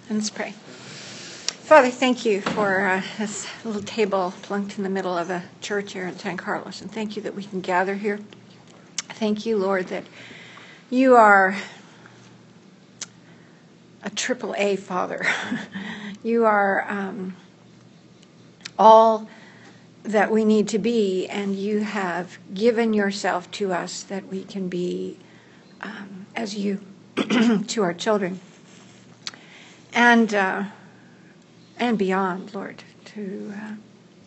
Let's pray. Father, thank you for this little table plunked in the middle of a church here in San Carlos. And thank you that we can gather here. Thank you, Lord, that you are a AAA Father. You are all that we need to be, and you have given yourself to us that we can be as you to our children. And beyond, Lord, to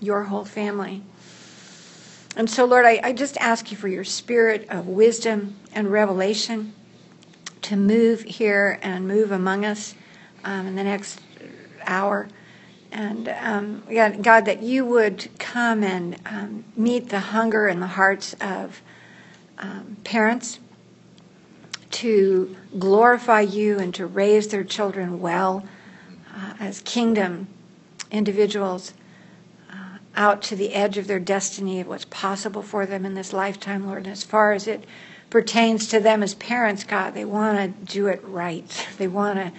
your whole family. And so, Lord, I just ask you for your spirit of wisdom and revelation to move here and move among us in the next hour. And God, that you would come and meet the hunger in the hearts of parents to glorify you and to raise their children well as kingdom individuals out to the edge of their destiny of what's possible for them in this lifetime, Lord. And as far as it pertains to them as parents, God, they want to do it right. They want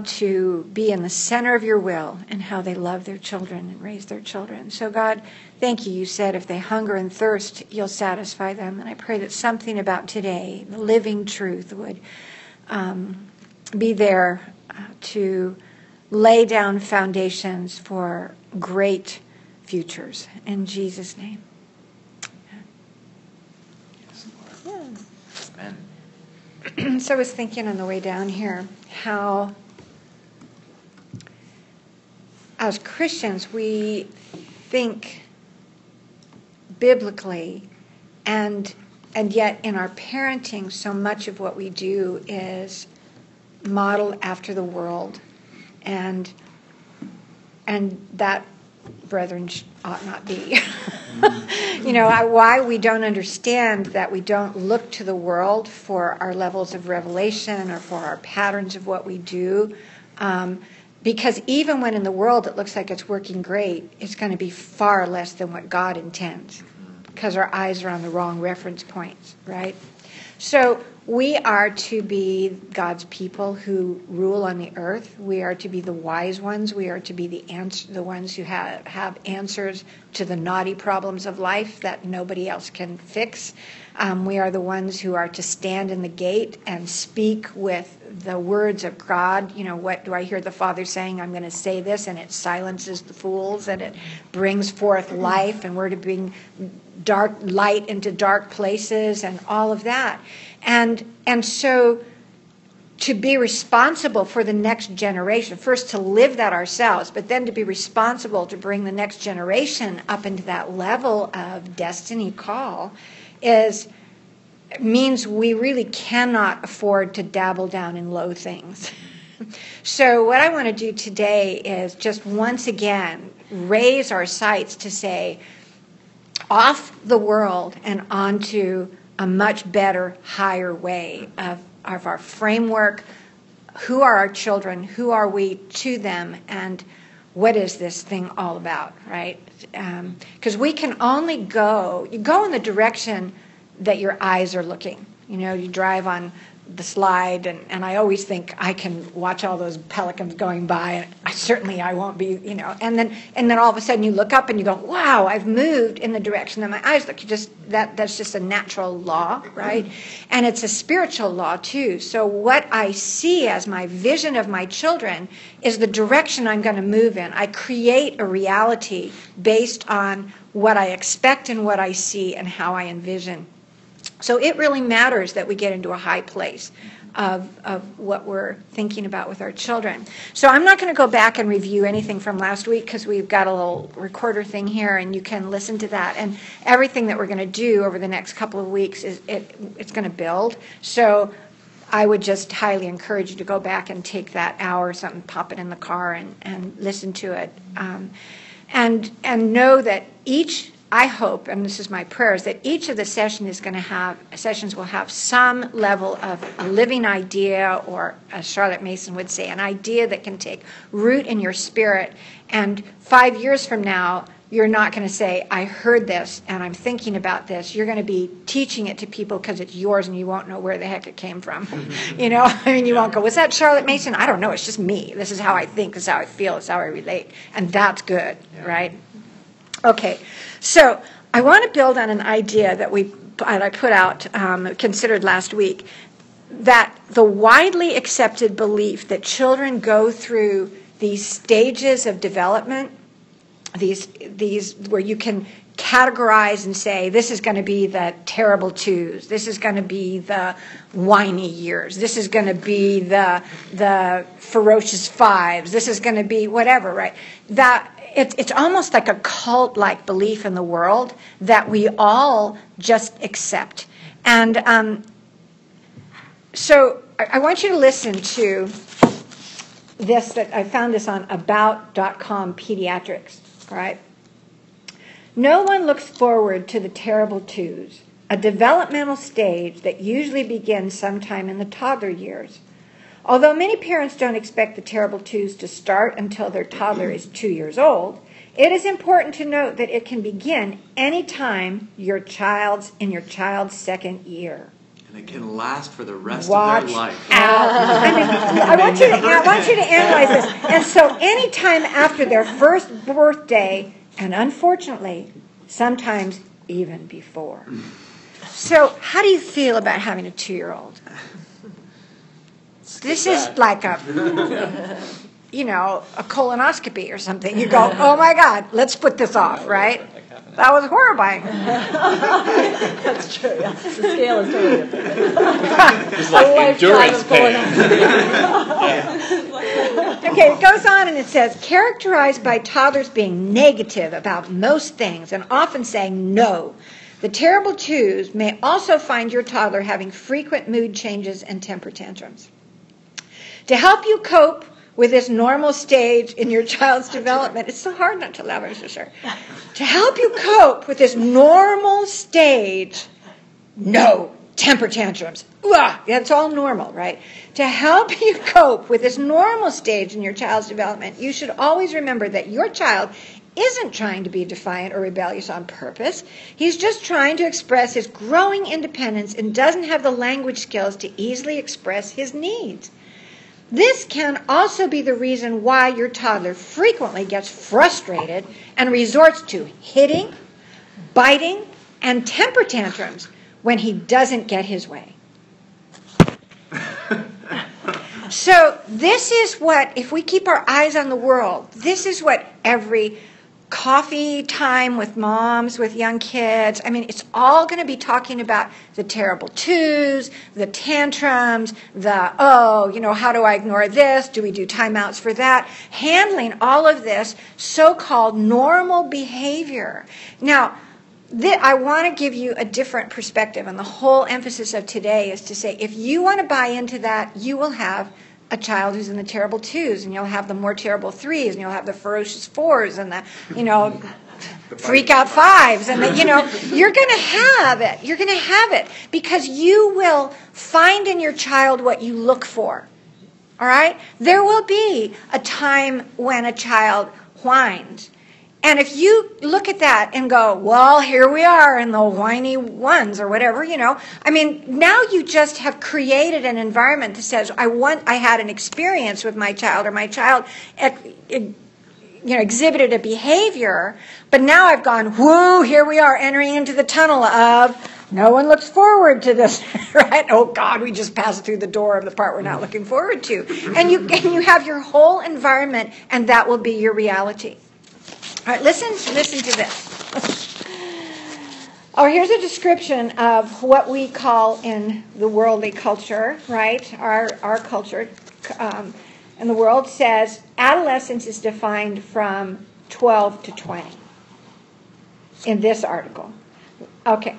to be in the center of your will and how they love their children and raise their children. So, God, thank you. You said if they hunger and thirst, you'll satisfy them. And I pray that something about today, the living truth, would be there to lay down foundations for great futures. In Jesus' name. Yeah. Amen. So I was thinking on the way down here how as Christians we think biblically, and yet in our parenting so much of what we do is modeled after the world, and that, brethren, ought not be. Why we don't understand that we don't look to the world for our levels of revelation or for our patterns of what we do. Because even when in the world it looks like it's working great, it's going to be far less than what God intends, because our eyes are on the wrong reference points, right? So we are to be God's people who rule on the earth. We are to be the wise ones. We are to be the ones who have answers to the knotty problems of life that nobody else can fix. We are the ones who are to stand in the gate and speak with the words of God. What do I hear the Father saying? I'm going to say this, and it silences the fools, and it brings forth life, and we're to bring dark light into dark places, and all of that. And so to be responsible for the next generation, first to live that ourselves, but then to be responsible to bring the next generation up into that level of destiny call means we really cannot afford to dabble down in low things. So what I want to do today is just once again raise our sights to say, off the world and onto a much better, higher way of our framework. Who are our children? Who are we to them? And what is this thing all about, right? Because we can only go in the direction that your eyes are looking. You drive on the slide, and I always think I can watch all those pelicans going by, and I won't be, and then all of a sudden you look up and you go, wow, I've moved in the direction that my eyes look. That's just a natural law, right? And it's a spiritual law too. So what I see as my vision of my children is the direction I'm going to move in. I create a reality based on what I expect and what I see and how I envision. So it really matters that we get into a high place of what we're thinking about with our children. So I'm not going to go back and review anything from last week, because we've got a little recorder thing here, and you can listen to that. And everything that we're going to do over the next couple of weeks it's going to build. So I would just highly encourage you to go back and take that hour or something, pop it in the car and listen to it. And know that I hope, and this is my prayer, is that each of the sessions will have some level of a living idea, or as Charlotte Mason would say, an idea that can take root in your spirit, and 5 years from now you're not going to say, I heard this and I'm thinking about this. You're going to be teaching it to people because it's yours and you won't know where the heck it came from. You know, I mean, you won't go, was that Charlotte Mason? I don't know. It's just me. This is how I think. This is how I feel. This is how I relate. And that's good, right? Okay. So I want to build on an idea that I put out, considered last week, that the widely accepted belief that children go through these stages of development, these where you can categorize and say, this is going to be the terrible twos, this is going to be the whiny years, this is going to be the ferocious fives, this is going to be whatever, right? That it's almost like a cult-like belief in the world that we all just accept. And so I want you to listen to this, that I found this on about.com pediatrics, right? No one looks forward to the terrible twos, a developmental stage that usually begins sometime in the toddler years. Although many parents don't expect the terrible twos to start until their toddler is 2 years old, it is important to note that it can begin any time in your child's second year. And it can last for the rest of their life. I want you to analyze this. And so any time after their first birthday, and unfortunately, sometimes even before. So how do you feel about having a 2-year-old? This is like a colonoscopy or something. You go, oh my God, let's put this off, right? That was horrifying. That's true. Yeah. The scale is totally different. It's like endurance pain. Okay, it goes on and it says, characterized by toddlers being negative about most things and often saying no. The terrible twos may also find your toddler having frequent mood changes and temper tantrums. To help you cope with this normal stage in your child's development, it's so hard not to laugh, I'm so sure. To help you cope with this normal stage, no, temper tantrums. That's all normal, right? To help you cope with this normal stage in your child's development, you should always remember that your child isn't trying to be defiant or rebellious on purpose. He's just trying to express his growing independence and doesn't have the language skills to easily express his needs. This can also be the reason why your toddler frequently gets frustrated and resorts to hitting, biting, and temper tantrums when he doesn't get his way. So this is what, if we keep our eyes on the world, this is what every coffee time with moms, with young kids, I mean, it's all going to be talking about the terrible twos, the tantrums, how do I ignore this? Do we do timeouts for that? Handling all of this so-called normal behavior. Now, I want to give you a different perspective, and the whole emphasis of today is to say, if you want to buy into that, you will have a child who's in the terrible twos, and you'll have the more terrible threes, and you'll have the ferocious fours, and the freak out fives, and you're going to have it. You're going to have it because you will find in your child what you look for. All right? There will be a time when a child whines. And if you look at that and go, well, here we are in the whiny ones or whatever, now you just have created an environment that says, I had an experience with my child, or my child exhibited a behavior, but now I've gone, whoo, here we are entering into the tunnel of no one looks forward to this, right? Oh, God, we just passed through the door of the part we're not looking forward to. And you have your whole environment, and that will be your reality. All right, listen to this. Here's a description of what we call in the worldly culture, right? Our culture in the world says adolescence is defined from 12 to 20 in this article. Okay,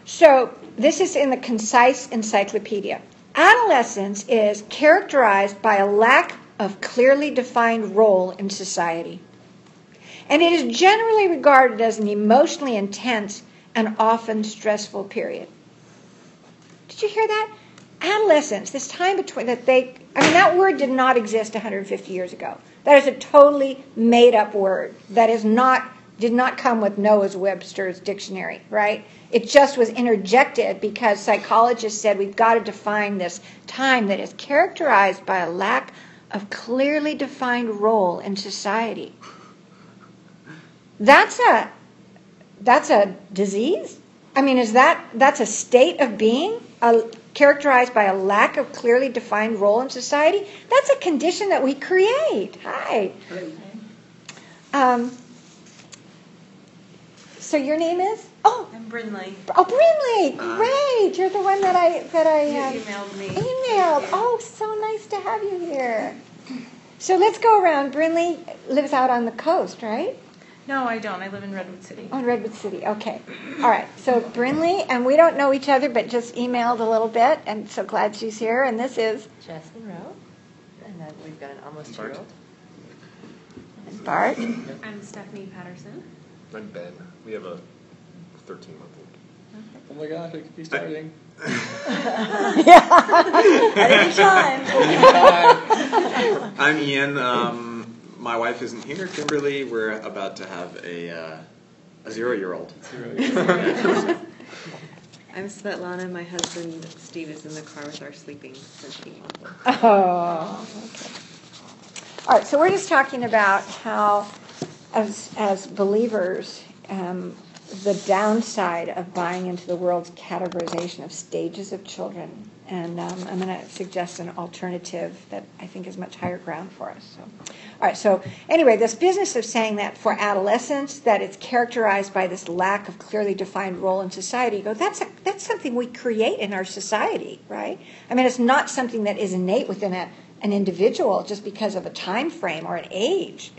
so this is in the Concise Encyclopedia. Adolescence is characterized by a lack of clearly defined role in society. And it is generally regarded as an emotionally intense and often stressful period. Did you hear that? Adolescence, this time between that word did not exist 150 years ago. That is a totally made up word. That is not did not come with Noah's Webster's dictionary, right? It just was interjected because psychologists said we've got to define this time that is characterized by a lack of clearly defined role in society. That's a disease? I mean, that's a state of being characterized by a lack of clearly defined role in society? That's a condition that we create. Hi. So your name is? Oh, I'm Brinley. Oh, Brinley, great! You're the one that I You emailed me. Emailed. Oh, so nice to have you here. So let's go around. Brinley lives out on the coast, right? No, I don't. I live in Redwood City. Oh, Redwood City. Okay. All right. So Brinley, and we don't know each other, but just emailed a little bit, and so glad she's here. And this is Jess Monroe, and then we've got an almost 2-year-old. And Bart. I'm Stephanie Patterson. I'm Ben. We have a 13-month-old. Oh my gosh, I could be starting. I'm Ian. My wife isn't here, Kimberly. We're about to have a 0-year-old. I'm Svetlana. My husband Steve is in the car with our sleeping 13-month-old. Oh, okay. All right, so we're just talking about how, as believers, the downside of buying into the world's categorization of stages of children. And I'm going to suggest an alternative that I think is much higher ground for us. So, all right, so anyway, this business of saying that for adolescence, that it's characterized by this lack of clearly defined role in society, you go, that's something we create in our society, right? I mean, it's not something that is innate within an individual just because of a time frame or an age.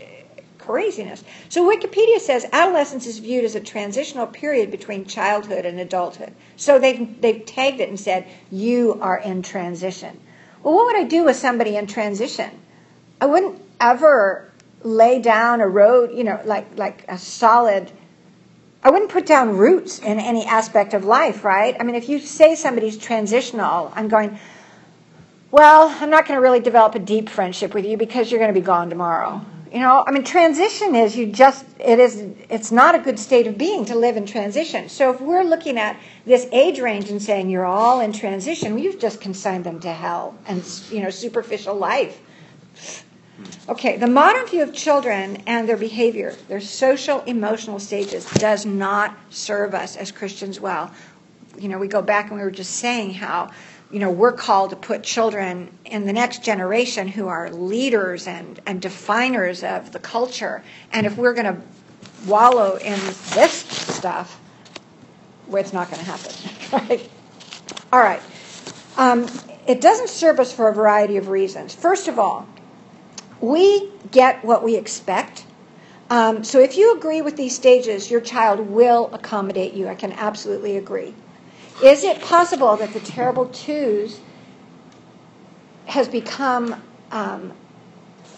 Craziness. So Wikipedia says adolescence is viewed as a transitional period between childhood and adulthood. So they've tagged it and said, you are in transition. Well, what would I do with somebody in transition? I wouldn't ever lay down a road, like a solid, I wouldn't put down roots in any aspect of life, right? I mean, if you say somebody's transitional, I'm going, well, I'm not going to really develop a deep friendship with you because you're going to be gone tomorrow. Transition is it's not a good state of being to live in transition. So if we're looking at this age range and saying you're all in transition, you've just consigned them to hell and, superficial life. Okay, the modern view of children and their behavior, their social, emotional stages, does not serve us as Christians well. We go back and we were just saying how we're called to put children in the next generation who are leaders and definers of the culture. And if we're going to wallow in this stuff, well, it's not going to happen, right? All right. It doesn't serve us for a variety of reasons. First of all, we get what we expect. So if you agree with these stages, your child will accommodate you. I can absolutely agree. Is it possible that the terrible twos has become an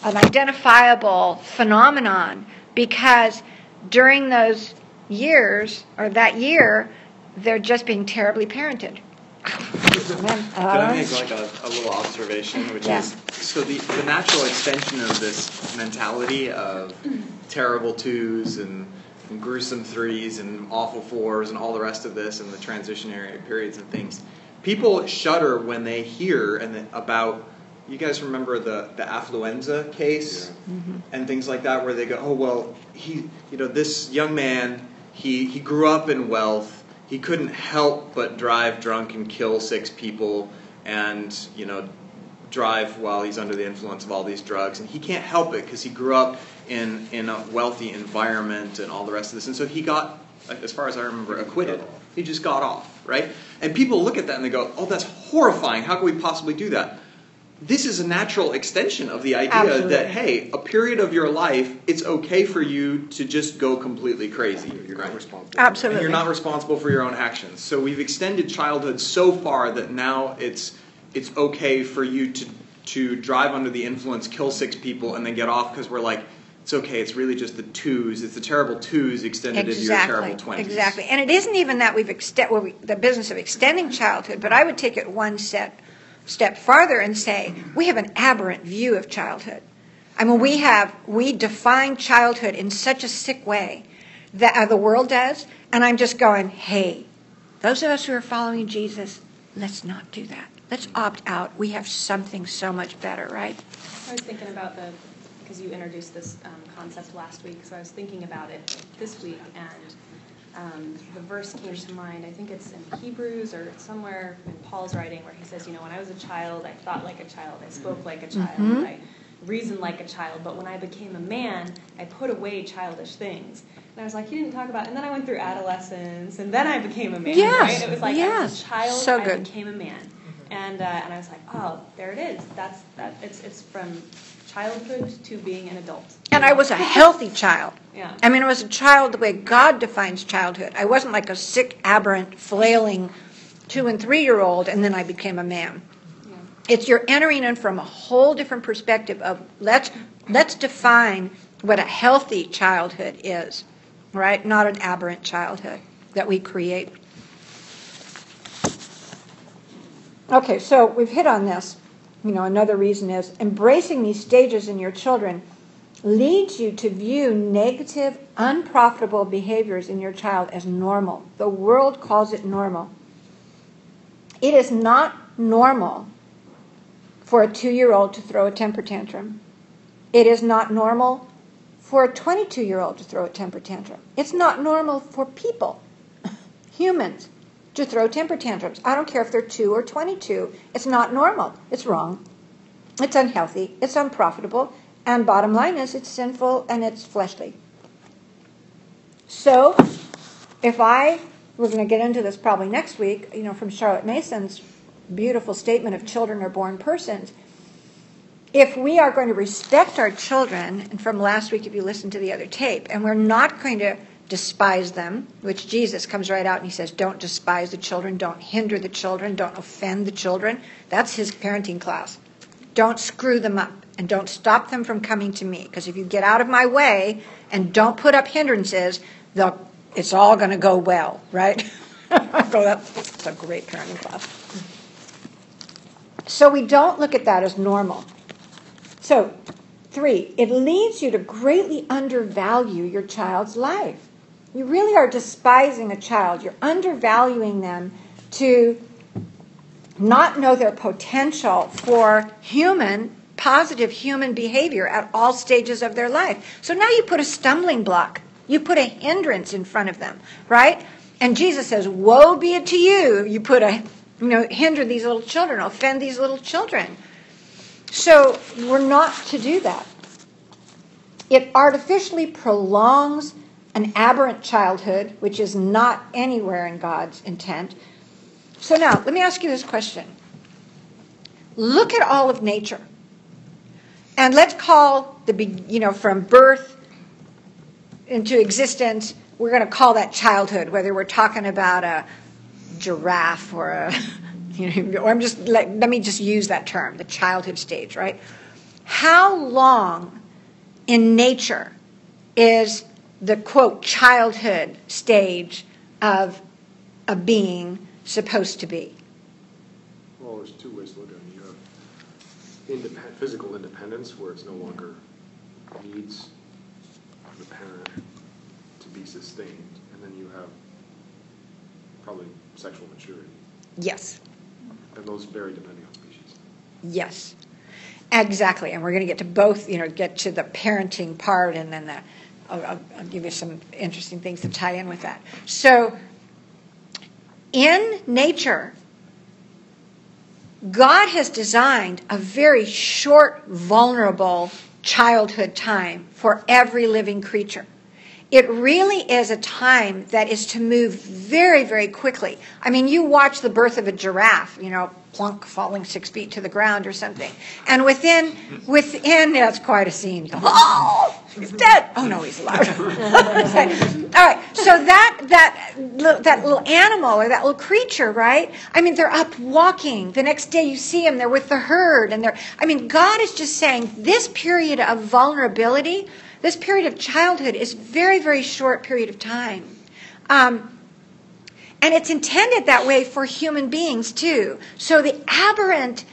identifiable phenomenon because during those years, or that year, they're just being terribly parented? Can I make a little observation, which is, so the natural extension of this mentality of terrible twos and gruesome threes and awful fours and all the rest of this and the transitionary periods and things. People shudder when they hear about, you guys remember the affluenza case and things like that, where they go, oh, well, this young man, he grew up in wealth. He couldn't help but drive drunk and kill 6 people and, drive while he's under the influence of all these drugs. And he can't help it because he grew up in a wealthy environment and all the rest of this. And so he got, as far as I remember, acquitted. He just got off, right? And people look at that and they go, oh, that's horrifying. How can we possibly do that? This is a natural extension of the idea that, hey, a period of your life, it's okay for you to just go completely crazy. You're not responsible. Absolutely. And you're not responsible for your own actions. So we've extended childhood so far that now it's okay for you to drive under the influence, kill 6 people, and then get off because we're like, it's okay, it's really just the twos. It's the terrible twos extended into your terrible 20s. Exactly. And it isn't even that we've the business of extending childhood, but I would take it one step farther and say we have an aberrant view of childhood. I mean, we define childhood in such a sick way that the world does. And I'm just going, hey, those of us who are following Jesus, let's not do that. Let's opt out. We have something so much better, right? I was thinking about because you introduced this concept last week, so I was thinking about it this week, and the verse came to mind. I think it's in Hebrews or somewhere in Paul's writing where he says, when I was a child, I thought like a child, I spoke like a child, I reasoned like a child, but when I became a man, I put away childish things. And I was like, he didn't talk about, and then I went through adolescence, and then I became a man, right? It was like, I was a child, so I good. became a man. And I was like, oh, there it is. It's from childhood to being an adult. And I was a healthy child. Yeah. I mean, I was a child the way God defines childhood. I wasn't like a sick, aberrant, flailing 2- and 3-year-old, and then I became a man. Yeah. It's you're entering in from a whole different perspective of let's define what a healthy childhood is, right? Not an aberrant childhood that we create. Okay, so we've hit on this. Another reason is embracing these stages in your children leads you to view negative, unprofitable behaviors in your child as normal. The world calls it normal. It is not normal for a 2-year-old to throw a temper tantrum. It is not normal for a 22-year-old to throw a temper tantrum. It's not normal for people, humans, to throw temper tantrums. I don't care if they're 2 or 22. It's not normal. It's wrong. It's unhealthy. It's unprofitable. And bottom line is it's sinful and it's fleshly. So we're going to get into this probably next week, from Charlotte Mason's beautiful statement of children are born persons. If we are going to respect our children, and from last week if you listened to the other tape, and we're not going to despise them, which Jesus comes right out and he says, don't despise the children, don't hinder the children, don't offend the children. That's his parenting class. Don't screw them up and don't stop them from coming to me, because if you get out of my way and don't put up hindrances, it's all going to go well, right? That's a great parenting class. So we don't look at that as normal. So 3, it leads you to greatly undervalue your child's life. You really are despising a child. You're undervaluing them to not know their potential for positive human behavior at all stages of their life. So now you put a stumbling block. You put a hindrance in front of them, right? And Jesus says, woe be it to you. You put hinder these little children, offend these little children. So we're not to do that. It artificially prolongs an aberrant childhood, which is not anywhere in God's intent. So now, let me ask you this question. Look at all of nature. And let's call from birth into existence, we're going to call that childhood, whether we're talking about a giraffe or or let me just use that term, the childhood stage, right? How long in nature is the, quote, childhood stage of a being supposed to be? Well, there's 2 ways to look at it. You have physical independence, where it's no longer needs the parent to be sustained, and then you have probably sexual maturity. Yes. And those vary depending on species. Yes. Exactly. And we're going to get to both, get to the parenting part, and then I'll give you some interesting things to tie in with that. So in nature, God has designed a very short, vulnerable childhood time for every living creature. It really is a time that is to move very, very quickly. I mean, you watch the birth of a giraffe, plunk, falling 6 feet to the ground or something. And within, that's quite a scene. You go, oh, he's dead. Oh, no, he's alive. All right, so that little animal or that little creature, right? I mean, they're up walking. The next day you see them, they're with the herd. God is just saying this period of vulnerability, this period of childhood is very, very short period of time. And it's intended that way for human beings, too. So the aberrant,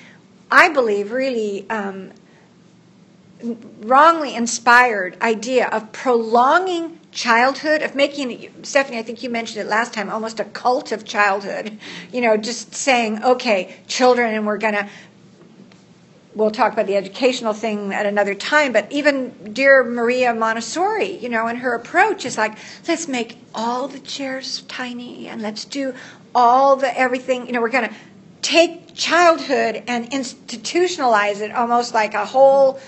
I believe, really wrongly inspired idea of prolonging childhood, of making, Stephanie, I think you mentioned it last time, almost a cult of childhood. Just saying, okay, children, and we'll talk about the educational thing at another time, but even dear Maria Montessori, and her approach is like, let's make all the chairs tiny and let's do all the everything. We're going to take childhood and institutionalize it almost like a whole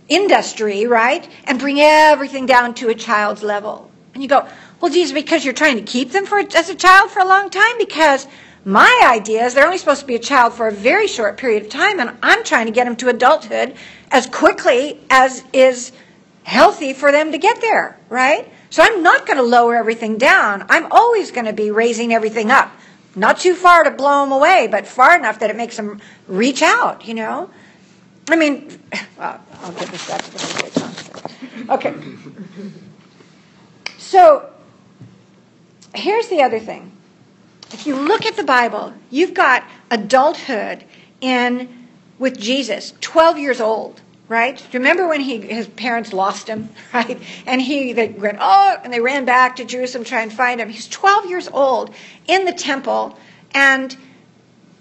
industry, right? And bring everything down to a child's level. And you go, well, geez, because you're trying to keep them as a child for a long time? Because my idea is they're only supposed to be a child for a very short period of time, and I'm trying to get them to adulthood as quickly as is healthy for them to get there, right? So I'm not going to lower everything down. I'm always going to be raising everything up. Not too far to blow them away, but far enough that it makes them reach out, I mean, well, I'll get this back to the Okay. So here's the other thing. If you look at the Bible, you've got adulthood with Jesus, 12 years old, right? Do you remember when his parents lost him, right? And they went, and they ran back to Jerusalem to try and find him. He's 12 years old in the temple and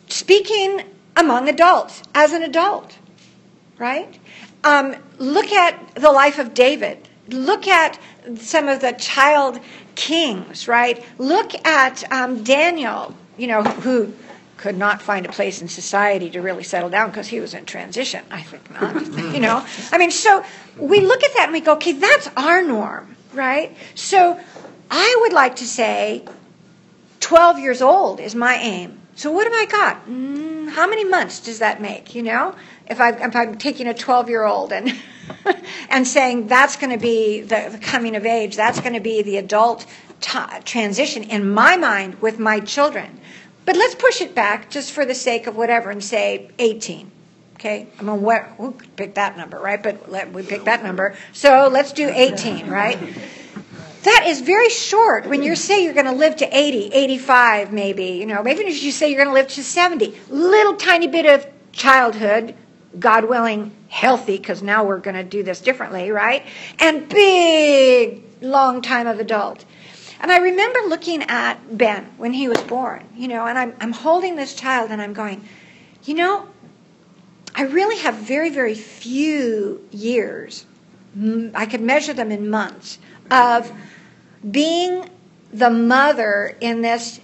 speaking among adults as an adult, right? Look at the life of David. Look at some of the child kings, right? Look at Daniel, who could not find a place in society to really settle down because he was in transition. I think not, I mean, so we look at that and we go, okay, that's our norm, right? So I would like to say 12 years old is my aim. So what have I got? How many months does that make, If I'm taking a 12-year-old and and saying that's going to be the coming of age, that's going to be the adult transition in my mind with my children. But let's push it back just for the sake of whatever and say 18. Okay? I mean, who could pick that number, right? But we pick that number. So let's do 18, right? That is very short when you say you're going to live to 80, 85 maybe. Maybe if you say you're going to live to 70. Little tiny bit of childhood, God willing, healthy, because now we're going to do this differently, right? And big, long time of adult. And I remember looking at Ben when he was born, and I'm holding this child and I'm going, I really have very, very few years, I could measure them in months, of being the mother in this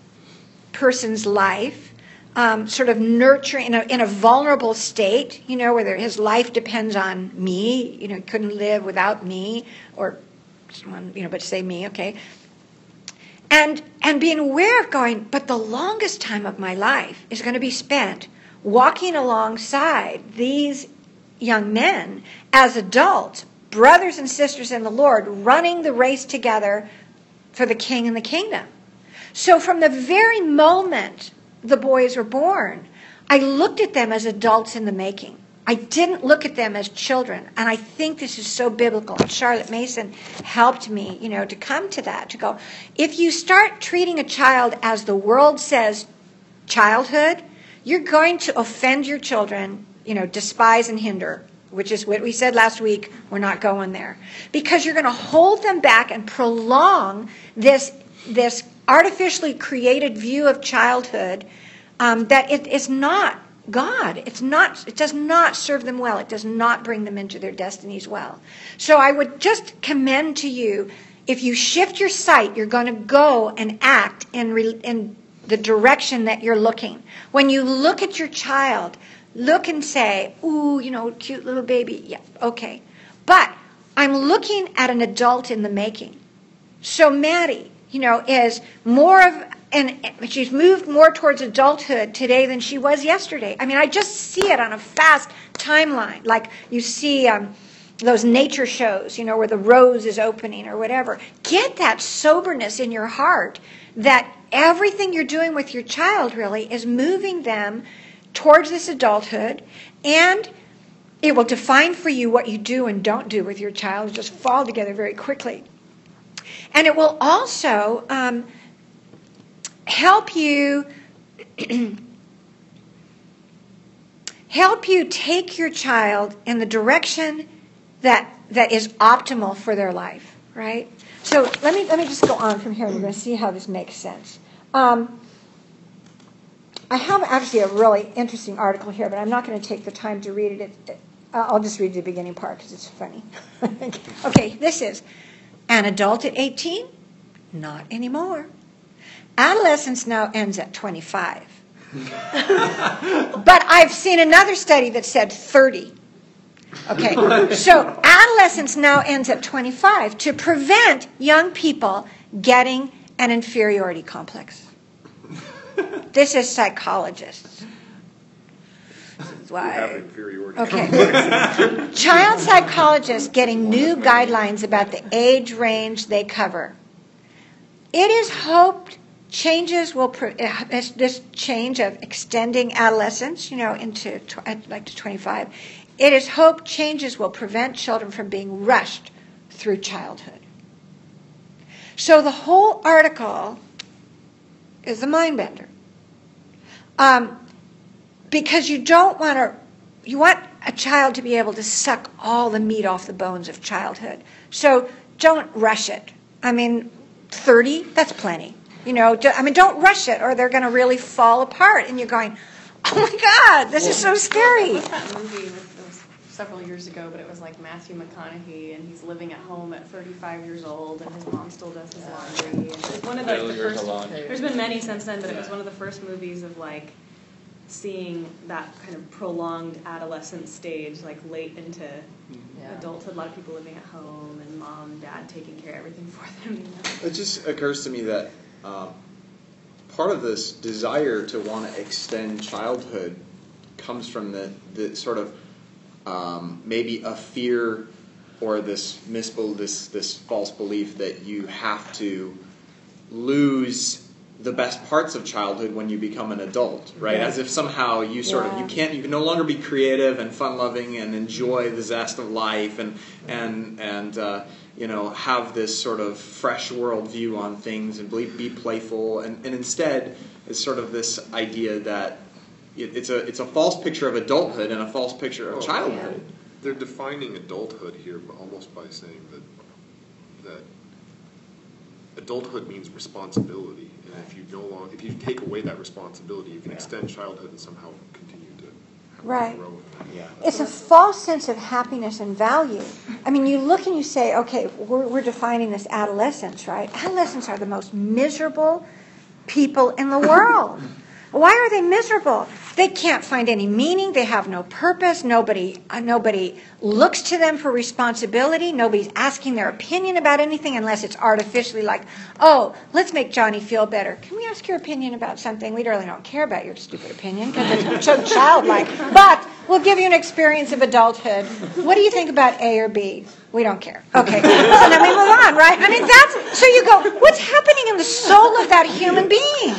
person's life, sort of nurturing in a vulnerable state, where his life depends on me, he couldn't live without me, or someone, but say me, okay. And being aware of going, but the longest time of my life is going to be spent walking alongside these young men as adults, brothers and sisters in the Lord, running the race together for the King and the kingdom. So from the very moment the boys were born, I looked at them as adults in the making. I didn't look at them as children. And I think this is so biblical. And Charlotte Mason helped me, to come to that, to go, if you start treating a child as the world says childhood, you're going to offend your children, despise and hinder, which is what we said last week. We're not going there. Because you're going to hold them back and prolong this artificially created view of childhood that it is not God. It does not serve them well. It does not bring them into their destinies well. So I would just commend to you, if you shift your sight, you're going to go and act in the direction that you're looking. When you look at your child, look and say, ooh, cute little baby. Yeah, okay. But I'm looking at an adult in the making. So Maddie, is more of, and she's moved more towards adulthood today than she was yesterday. I mean, I just see it on a fast timeline. Like you see those nature shows, where the rose is opening or whatever. Get that soberness in your heart that everything you're doing with your child really is moving them towards this adulthood, and it will define for you what you do and don't do with your child. It'll just fall together very quickly. And it will also help you take your child in the direction that is optimal for their life. right? So let me just go on from here, and we're going to see how this makes sense. I have actually a really interesting article here, but I'm not going to take the time to read it. I'll just read the beginning part because it's funny. Okay, this is an adult at 18? Not anymore. Adolescence now ends at 25. But I've seen another study that said 30. Okay, so adolescence now ends at 25 to prevent young people getting an inferiority complex. This is psychologists. This is why. Have inferiority. Okay. Child psychologists getting new guidelines about the age range they cover. It is hoped changes will this change of extending adolescence, into to 25. It is hoped changes will prevent children from being rushed through childhood. So the whole article is a mind bender. Because you want a child to be able to suck all the meat off the bones of childhood. So don't rush it. 30, that's plenty. Don't rush it or they're going to really fall apart. And you're going, oh my God, this is so scary. That movie it was several years ago, but it was like Matthew McConaughey, and he's living at home at 35 years old, and his mom still does his laundry. And it was one of the first. There's been many since then, but it was one of the first movies of seeing that kind of prolonged adolescent stage, late into adulthood. A lot of people living at home, and mom, dad taking care of everything for them. It just occurs to me that part of this desire to want to extend childhood comes from the sort of maybe a fear or this false belief that you have to lose the best parts of childhood when you become an adult, right? Yeah. As if somehow you you can no longer be creative and fun-loving and enjoy the zest of life and have this sort of fresh worldview on things and be playful, and instead it's sort of this idea that it's a false picture of adulthood and a false picture of childhood. Yeah. They're defining adulthood here almost by saying that adulthood means responsibility. And if you take away that responsibility, you can extend childhood and somehow continue to grow. Yeah. It's a false sense of happiness and value. You look and you say, okay, we're defining this adolescence, right? Adolescents are the most miserable people in the world. Why are they miserable? They can't find any meaning. They have no purpose. Nobody looks to them for responsibility. Nobody's asking their opinion about anything unless it's artificially let's make Johnny feel better. Can we ask your opinion about something? We really don't care about your stupid opinion because it's so childlike. But we'll give you an experience of adulthood. What do you think about A or B? We don't care. Okay. So then we move on, right? So you go, what's happening in the soul of that human being?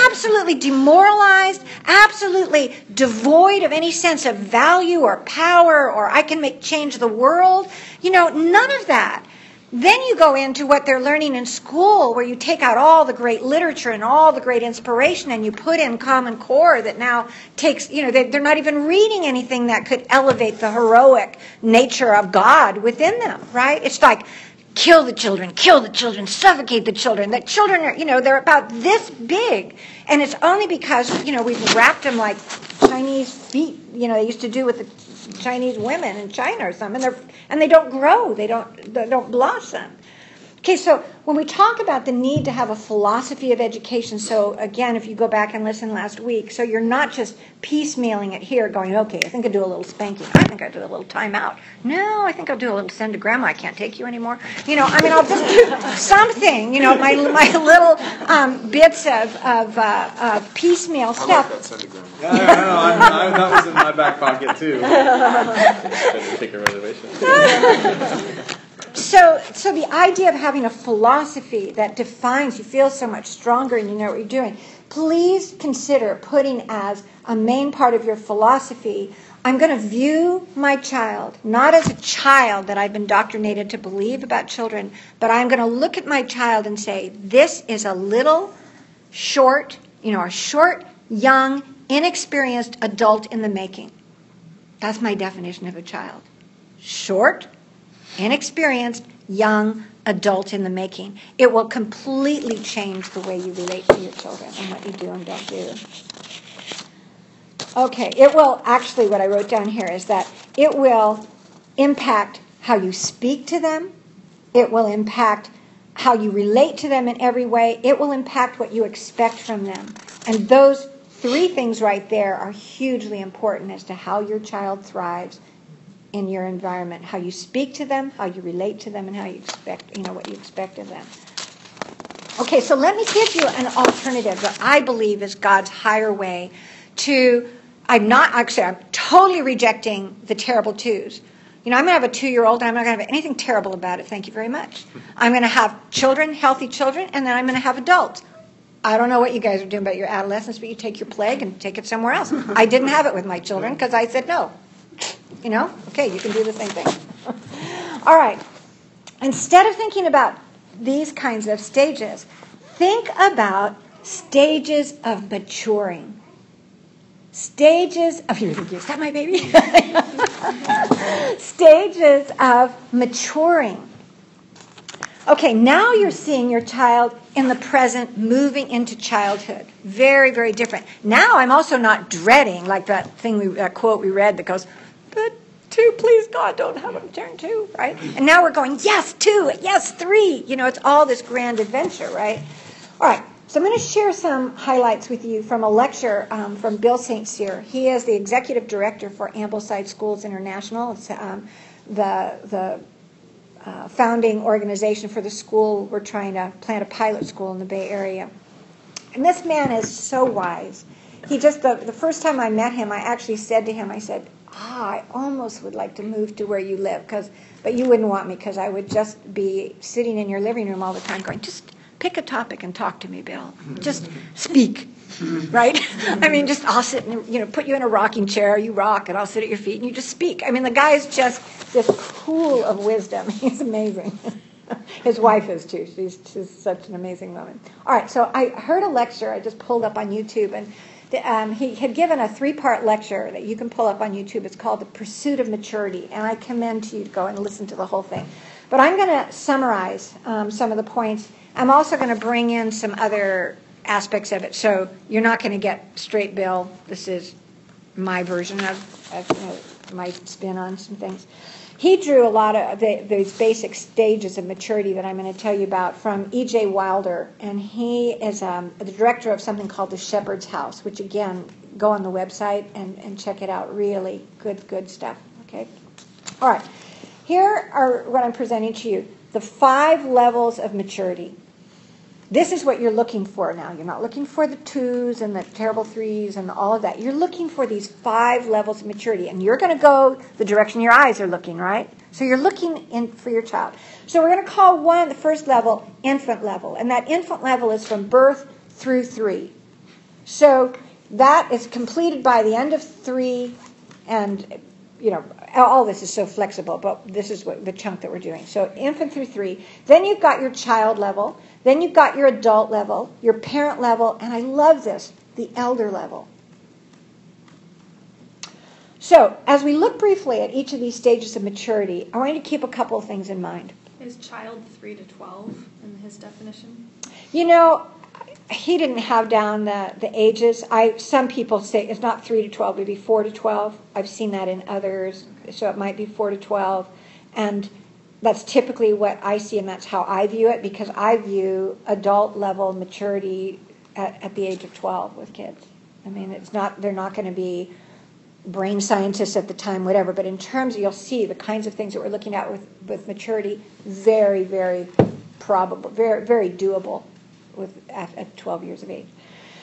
Absolutely demoralized, absolutely devoid of any sense of value or power or I can change the world. None of that. Then you go into what they're learning in school where you take out all the great literature and all the great inspiration and you put in Common Core that now takes, they're not even reading anything that could elevate the heroic nature of God within them, right? It's like, kill the children, suffocate the children. The children are, they're about this big. And it's only because, we've wrapped them like Chinese feet, they used to do with the Chinese women in China or something. And they don't grow. They don't blossom. Okay, so when we talk about the need to have a philosophy of education, so again, if you go back and listen last week, so you're not just piecemealing it here, going, okay, I think I'll do a little spanking. I think I'll do a little timeout. No, I think I'll do a little send to grandma. I can't take you anymore. I'll just do something, my little bits of piecemeal stuff. I like that send to grandma. That was in my back pocket, too. Take a reservation. So the idea of having a philosophy that defines, you feel so much stronger and you know what you're doing. Please consider putting as a main part of your philosophy, I'm going to view my child, not as a child that I've been indoctrinated to believe about children, but I'm going to look at my child and say, this is a little short, a short, young, inexperienced adult in the making. That's my definition of a child. Short, inexperienced, young adult in the making. It will completely change the way you relate to your children and what you do and don't do. Okay, it will actually, what I wrote down here is that it will impact how you speak to them. It will impact how you relate to them in every way. It will impact what you expect from them. And those three things right there are hugely important as to how your child thrives in your environment. How you speak to them, how you relate to them, and how you expect, what you expect of them. Okay, so let me give you an alternative that I believe is God's higher way to, I'm totally rejecting the terrible twos. I'm going to have a 2-year-old, and I'm not going to have anything terrible about it, thank you very much. I'm going to have children, healthy children, and then I'm going to have adults. I don't know what you guys are doing about your adolescence, but you take your plague and take it somewhere else. I didn't have it with my children because I said no. Okay, you can do the same thing. All right. Instead of thinking about these kinds of stages, think about stages of maturing. Stages of, is that my baby? Stages of maturing. Okay, now you're seeing your child in the present moving into childhood. Very, very different. Now I'm also not dreading, like that quote we read that goes, but 2, please God, don't have them turn 2, right? And now we're going, yes, 2, yes, 3. It's all this grand adventure, right? All right. So I'm going to share some highlights with you from a lecture from Bill St. Cyr. He is the executive director for Ambleside Schools International. It's the founding organization for the school. We're trying to plant a pilot school in the Bay Area. And this man is so wise. He just, the first time I met him, I actually said to him, I said, I almost would like to move to where you live, but you wouldn't want me because I would just be sitting in your living room all the time going, just pick a topic and talk to me, Bill. Just speak, right? I'll sit and, put you in a rocking chair, you rock, and I'll sit at your feet, and you just speak. The guy is just this pool of wisdom. He's amazing. His wife is, too. She's such an amazing woman. All right, so I heard a lecture I just pulled up on YouTube, and he had given a 3-part lecture that you can pull up on YouTube. It's called The Pursuit of Maturity, and I commend you to go and listen to the whole thing. But I'm going to summarize some of the points. I'm also going to bring in some other aspects of it. So you're not going to get straight Bill. This is my version of my spin on some things. He drew a lot of these basic stages of maturity that I'm going to tell you about from E.J. Wilder. And he is the director of something called the Shepherd's House, which, again, go on the website and check it out. Really good stuff. Okay? All right. Here are what I'm presenting to you, the 5 levels of maturity. This is what you're looking for now. You're not looking for the 2s and the terrible 3s and all of that. You're looking for these 5 levels of maturity. And you're going to go the direction your eyes are looking, right? So you're looking in for your child. So we're going to call the first level, infant level. And that infant level is from birth through 3. So that is completed by the end of 3, and all this is so flexible, but this is the chunk that we're doing. So infant through 3. Then you've got your child level. Then you've got your adult level, your parent level, and I love this, the elder level. So as we look briefly at each of these stages of maturity, I want you to keep a couple of things in mind. Is child 3 to 12 in his definition? He didn't have down the ages. Some people say it's not 3 to 12, it would be 4 to 12. I've seen that in others, so it might be 4 to 12. And that's typically what I see, and that's how I view it, because I view adult level maturity at the age of 12 with kids. They're not going to be brain scientists at the time, whatever, but in terms of, you'll see the kinds of things that we're looking at with maturity, very, very probable, very, very doable at 12 years of age.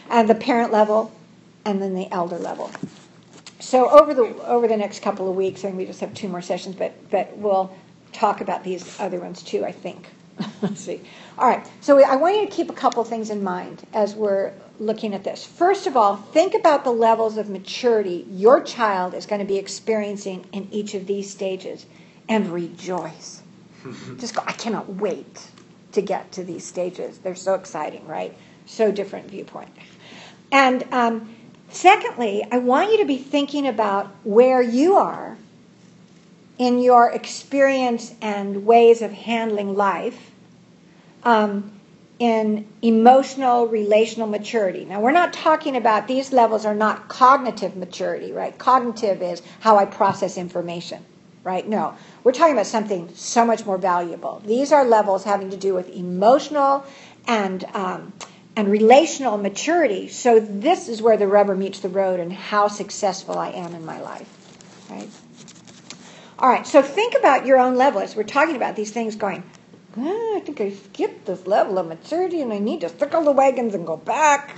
And the parent level, and then the elder level. So over the next couple of weeks, and we just have 2 more sessions, but we'll talk about these other ones too, I think. Let's see. All right, so I want you to keep a couple things in mind as we're looking at this. First of all, think about the levels of maturity your child is going to be experiencing in each of these stages, and rejoice. Just go, I cannot wait to get to these stages. They're so exciting, right? So different viewpoint. And secondly, I want you to be thinking about where you are in your experience and ways of handling life in emotional, relational maturity. Now, we're not talking about, these levels are not cognitive maturity, right? Cognitive is how I process information, right? No, we're talking about something so much more valuable. These are levels having to do with emotional and relational maturity. So this is where the rubber meets the road and how successful I am in my life, right? All right, so think about your own level as we're talking about these things going, I think I skipped this level of maturity and I need to circle the wagons and go back.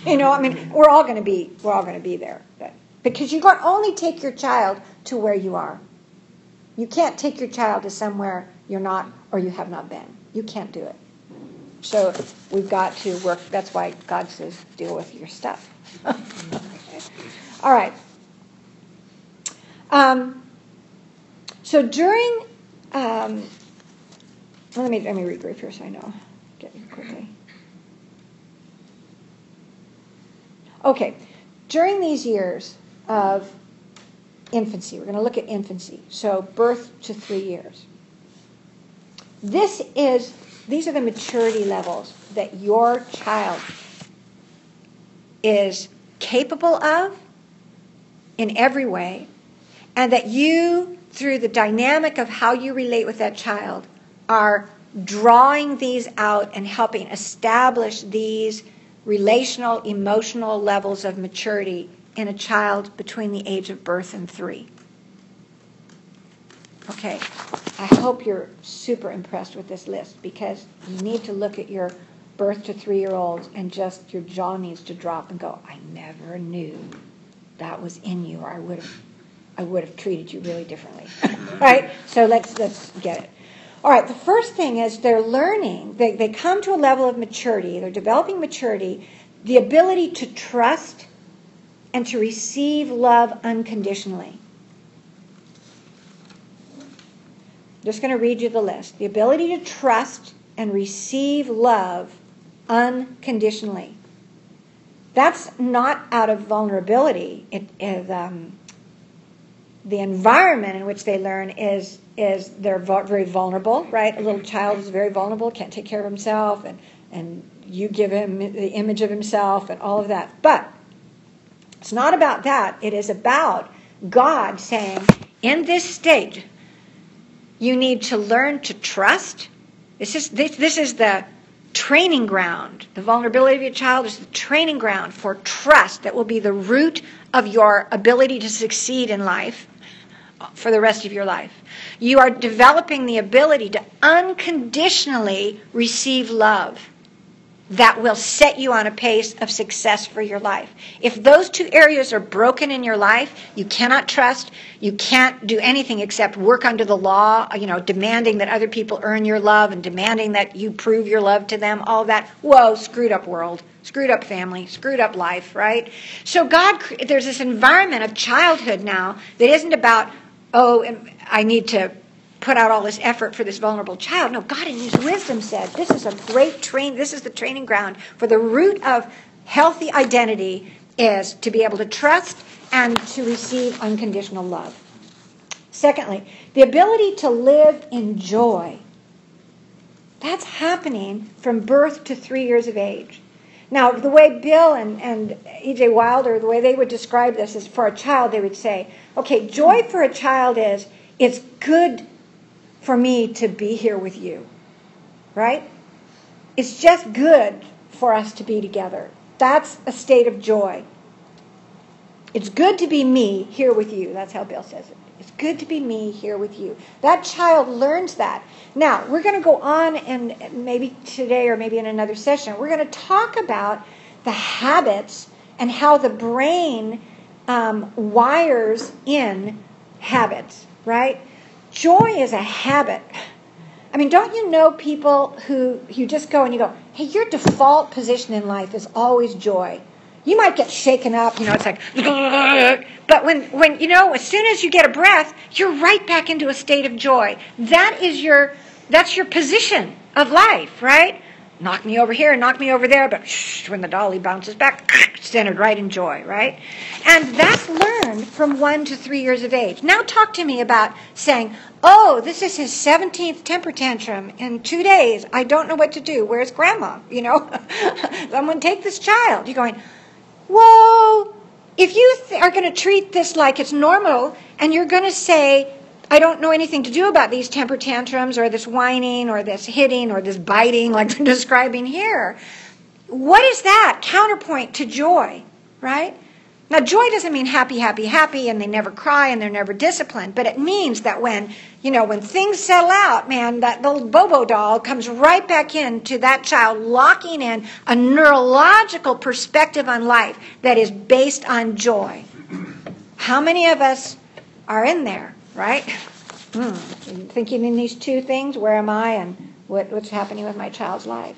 We're all going to be there. Because you can only take your child to where you are. You can't take your child to somewhere you're not or you have not been. You can't do it. So we've got to work. That's why God says, deal with your stuff. All right. So during... let me regroup here so I know. Get you quickly. Okay. During these years of infancy, we're going to look at infancy. So birth to 3 years. These are the maturity levels that your child is capable of in every way, and that you, through the dynamic of how you relate with that child, are drawing these out and helping establish these relational, emotional levels of maturity in a child between the age of birth and 3. Okay, I hope you're super impressed with this list, because you need to look at your birth to 3-year-olds and just your jaw needs to drop and go, I never knew that was in you, or I would have treated you really differently. Right? So let's get it. All right, the first thing is they're learning, they come to a level of maturity, they're developing maturity, the ability to trust and to receive love unconditionally. Just going to read you the list. The ability to trust and receive love unconditionally. That's not out of vulnerability. The environment in which they learn is they're very vulnerable, right? A little child is very vulnerable, can't take care of himself, and you give him the image of himself and all of that. But it's not about that. It is about God saying, in this stage, you need to learn to trust. This is the training ground. The vulnerability of your child is the training ground for trust that will be the root of your ability to succeed in life for the rest of your life. You are developing the ability to unconditionally receive love that will set you on a pace of success for your life. If those two areas are broken in your life, you cannot trust, you can't do anything except work under the law, demanding that other people earn your love and demanding that you prove your love to them, all that. Whoa, screwed up world, screwed up family, screwed up life, right? So there's this environment of childhood now that isn't about, I need to put out all this effort for this vulnerable child. No, God in His wisdom said, this is the training ground for the root of healthy identity is to be able to trust and to receive unconditional love. Secondly, the ability to live in joy. That's happening from birth to 3 years of age. Now, the way Bill and E.J. Wilder, the way they would describe this is for a child, they would say, okay, joy for a child is, it's good for me to be here with you, right? It's just good for us to be together. That's a state of joy. It's good to be me here with you. That's how Bill says it. It's good to be me here with you. That child learns that. Now, we're going to go on, and maybe today or maybe in another session, we're going to talk about the habits and how the brain wires in habits, right? Joy is a habit. I mean, don't you know people who you just go and you go, hey, your default position in life is always joy. You might get shaken up, it's like, but when as soon as you get a breath, you're right back into a state of joy. That's your position of life, right? knock me over here, knock me over there, but when the dolly bounces back, centered right in joy, right? And that's learned from 1 to 3 years of age. Now talk to me about saying, oh, this is his 17th temper tantrum in 2 days. I don't know what to do. Where's grandma? Someone take this child. You're going, whoa, if you are going to treat this like it's normal and you're going to say, I don't know anything to do about these temper tantrums or this whining or this hitting or this biting like they're describing here. What is that counterpoint to joy, right? Now, joy doesn't mean happy, happy, happy, and they never cry and they're never disciplined. But it means that when things settle out, man, that little Bobo doll comes right back into that child, locking in a neurological perspective on life that is based on joy. How many of us are in there? Right? Thinking in these two things, where am I and what's happening with my child's life?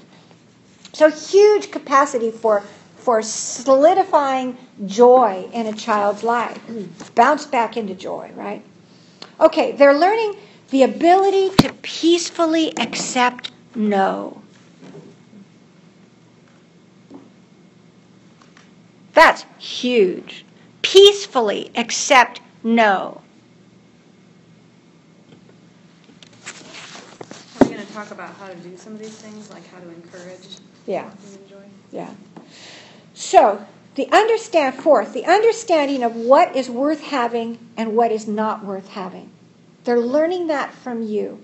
So huge capacity for solidifying joy in a child's life. Bounce back into joy, right? Okay, they're learning the ability to peacefully accept no. That's huge. Peacefully accept no. Talk about how to do some of these things, like how to encourage and enjoy. Yeah. So the understanding of what is worth having and what is not worth having. They're learning that from you.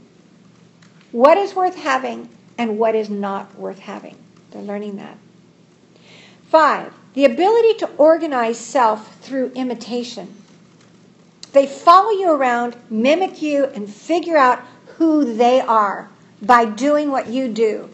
What is worth having and what is not worth having. They're learning that. 5, the ability to organize self through imitation. They follow you around, mimic you, and figure out who they are by doing what you do,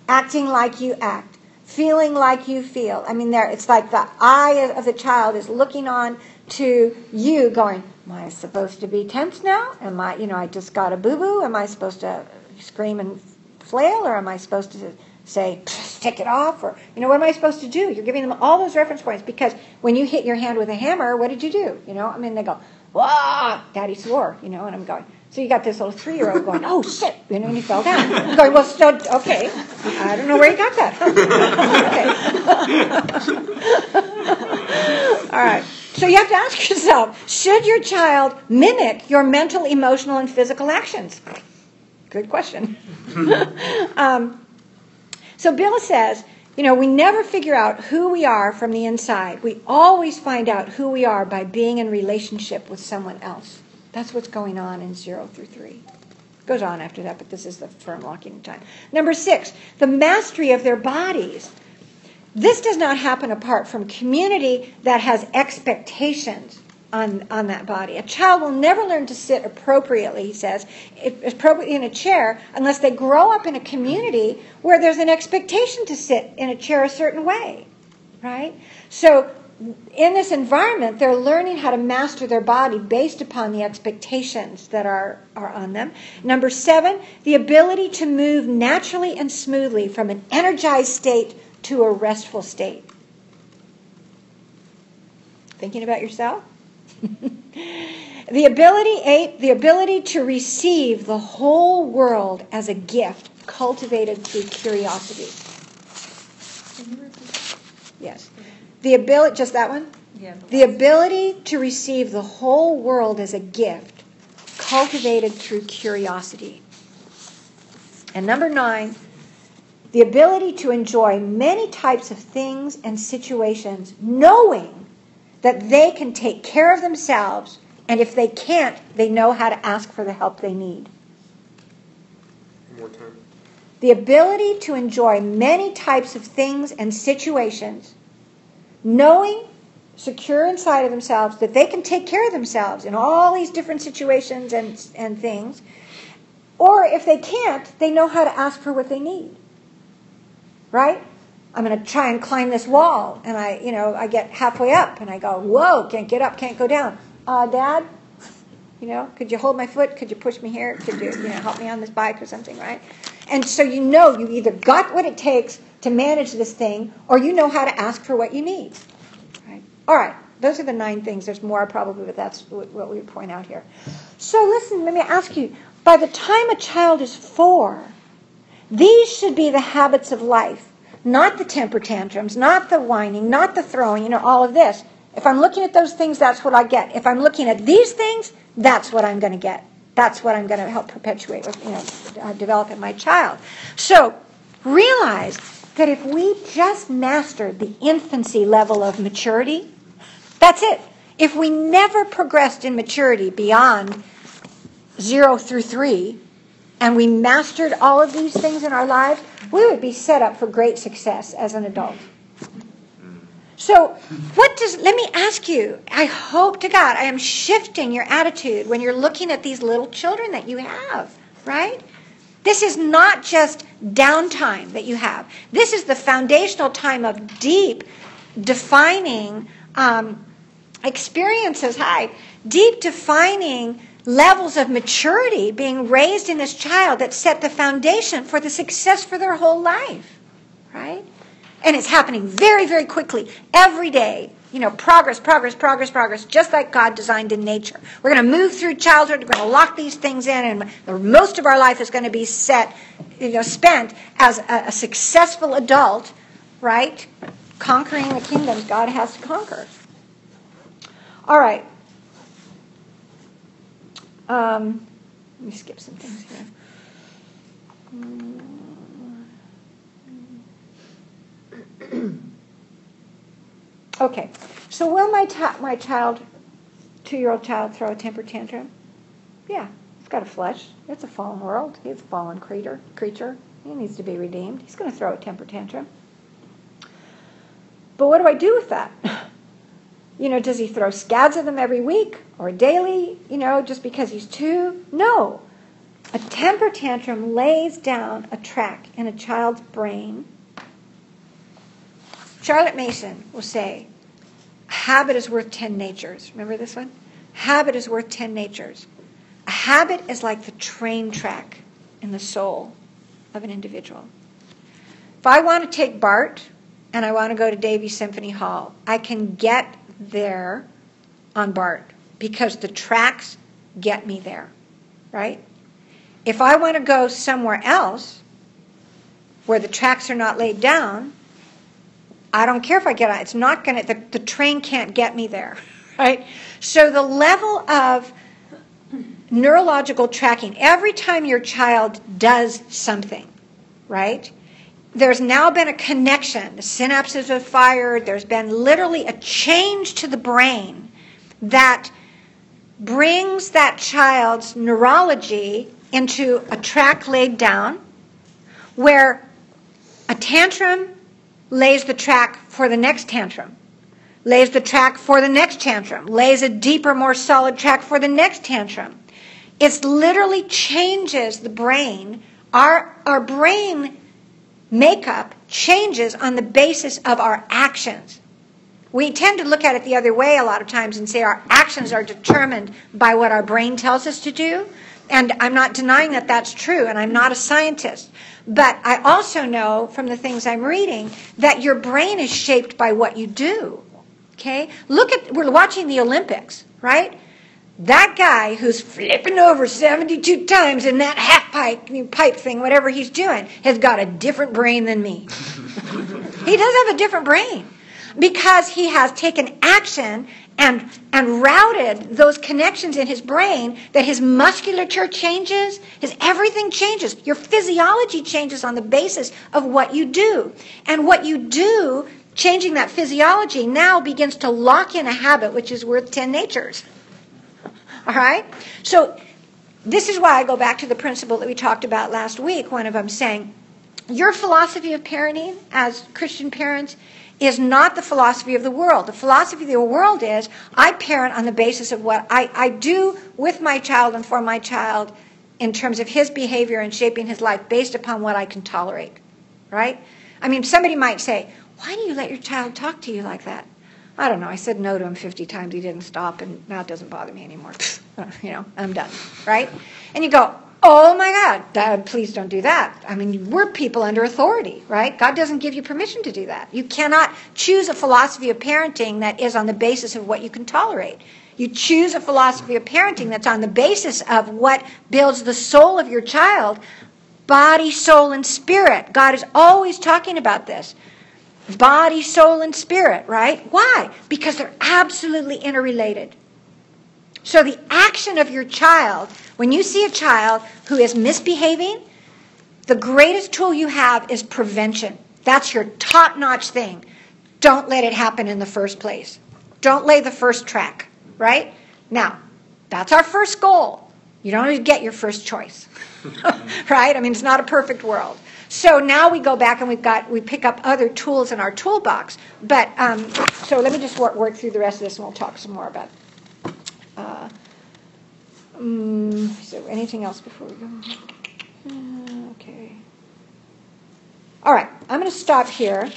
acting like you act, feeling like you feel. I mean, it's like the eye of the child is looking on to you going, am I supposed to be tense now? Am I, I just got a boo-boo? Am I supposed to scream and flail? Or am I supposed to say, take it off? Or, what am I supposed to do? You're giving them all those reference points because when you hit your hand with a hammer, what did you do? They go, wah, Daddy swore, and I'm going, so you got this little 3-year-old going, oh, shit, and he fell down. I'm going, well, so, okay, I don't know where you got that. Okay. All right. So you have to ask yourself, should your child mimic your mental, emotional, and physical actions? Good question. So Bill says, we never figure out who we are from the inside. We always find out who we are by being in relationship with someone else. That's what's going on in 0 through 3. Goes on after that, but this is the firm locking time. Number 6, the mastery of their bodies. This does not happen apart from community that has expectations on that body. A child will never learn to sit appropriately, he says, appropriately in a chair unless they grow up in a community where there's an expectation to sit in a chair a certain way, right? So in this environment, they're learning how to master their body based upon the expectations that are on them. Number 7, the ability to move naturally and smoothly from an energized state to a restful state. Thinking about yourself? The ability to receive the whole world as a gift cultivated through curiosity. Yes. The ability, just that one? Yeah. The ability to receive the whole world as a gift cultivated through curiosity. And number 9, the ability to enjoy many types of things and situations, knowing that they can take care of themselves, and if they can't, they know how to ask for the help they need. More time. The ability to enjoy many types of things and situations, knowing, secure inside of themselves, that they can take care of themselves in all these different situations and things, or if they can't, they know how to ask for what they need. Right? I'm going to try and climb this wall, and I get halfway up, and I go, whoa, can't get up, can't go down. Dad, could you hold my foot? Could you push me here? Could you, help me on this bike or something, right? And so you either got what it takes to manage this thing, or you know how to ask for what you need. Right? All right, those are the 9 things. There's more probably, but that's what we would point out here. So listen, let me ask you, by the time a child is 4, These should be the habits of life, not the temper tantrums, not the whining, not the throwing, all of this. If I'm looking at those things, that's what I get. If I'm looking at these things, that's what I'm going to get. That's what I'm going to help perpetuate, develop in my child. So realize that if we just mastered the infancy level of maturity, that's it. If we never progressed in maturity beyond 0 through 3, and we mastered all of these things in our lives, we would be set up for great success as an adult. So let me ask you, I hope to God I am shifting your attitude when you're looking at these little children that you have, right? This is not just downtime that you have. This is the foundational time of deep, defining experiences, deep defining levels of maturity being raised in this child that set the foundation for the success for their whole life, right? And it's happening very, very quickly, every day. Progress, just like God designed in nature. We're going to move through childhood, we're going to lock these things in, and most of our life is going to be spent as a successful adult, right? Conquering the kingdoms God has to conquer. All right. Let me skip some things here. Okay, so will my child, 2-year-old child, throw a temper tantrum? Yeah, he's got a flesh. It's a fallen world. He's a fallen creature. He needs to be redeemed. He's going to throw a temper tantrum. But what do I do with that? Does he throw scads of them every week or daily, just because he's 2? No. A temper tantrum lays down a track in a child's brain. Charlotte Mason will say, a habit is worth 10 natures. Remember this one? Habit is worth 10 natures. A habit is like the train track in the soul of an individual. If I want to take Bart and I want to go to Davies Symphony Hall, I can get there on Bart because the tracks get me there, right? If I want to go somewhere else where the tracks are not laid down, I don't care if I get on. It's not going to, the train can't get me there, right? So the level of neurological tracking, every time your child does something, right, there's now been a connection. The synapses are fired. There's been literally a change to the brain that brings that child's neurology into a track laid down where a tantrum lays the track for the next tantrum, lays the track for the next tantrum, lays a deeper, more solid track for the next tantrum. It literally changes the brain. Our brain makeup changes on the basis of our actions. We tend to look at it the other way a lot of times and say our actions are determined by what our brain tells us to do. And I'm not denying that that's true, and I'm not a scientist. But I also know from the things I'm reading that your brain is shaped by what you do. Okay? We're watching the Olympics, right? That guy who's flipping over 72 times in that half pipe thing, whatever he's doing, has got a different brain than me. He does have a different brain because he has taken action and routed those connections in his brain that his musculature changes, his everything changes. Your physiology changes on the basis of what you do. And what you do, changing that physiology, now begins to lock in a habit which is worth 10 natures. All right? So this is why I go back to the principle that we talked about last week, one of them saying, your philosophy of parenting as Christian parents is not the philosophy of the world. The philosophy of the world is I parent on the basis of what I do with my child and for my child in terms of his behavior and shaping his life based upon what I can tolerate, right? I mean, somebody might say, why do you let your child talk to you like that? I don't know. I said no to him 50 times. He didn't stop, and now it doesn't bother me anymore. I'm done, right? And you go, oh my God, Dad, please don't do that. I mean, we're people under authority, right? God doesn't give you permission to do that. You cannot choose a philosophy of parenting that is on the basis of what you can tolerate. You choose a philosophy of parenting that's on the basis of what builds the soul of your child Body, soul, and spirit. God is always talking about this. Body, soul, and spirit, right? Why? Because they're absolutely interrelated. So the action of your child, when you see a child who is misbehaving, the greatest tool you have is prevention. That's your top-notch thing. Don't let it happen in the first place. Don't lay the first track, right? Now, that's our first goal. You don't always get your first choice, right? I mean, it's not a perfect world. So now we go back and we pick up other tools in our toolbox. But so let me just work through the rest of this, and we'll talk some more about it. So anything else before we go? Okay. All right. I'm going to stop here,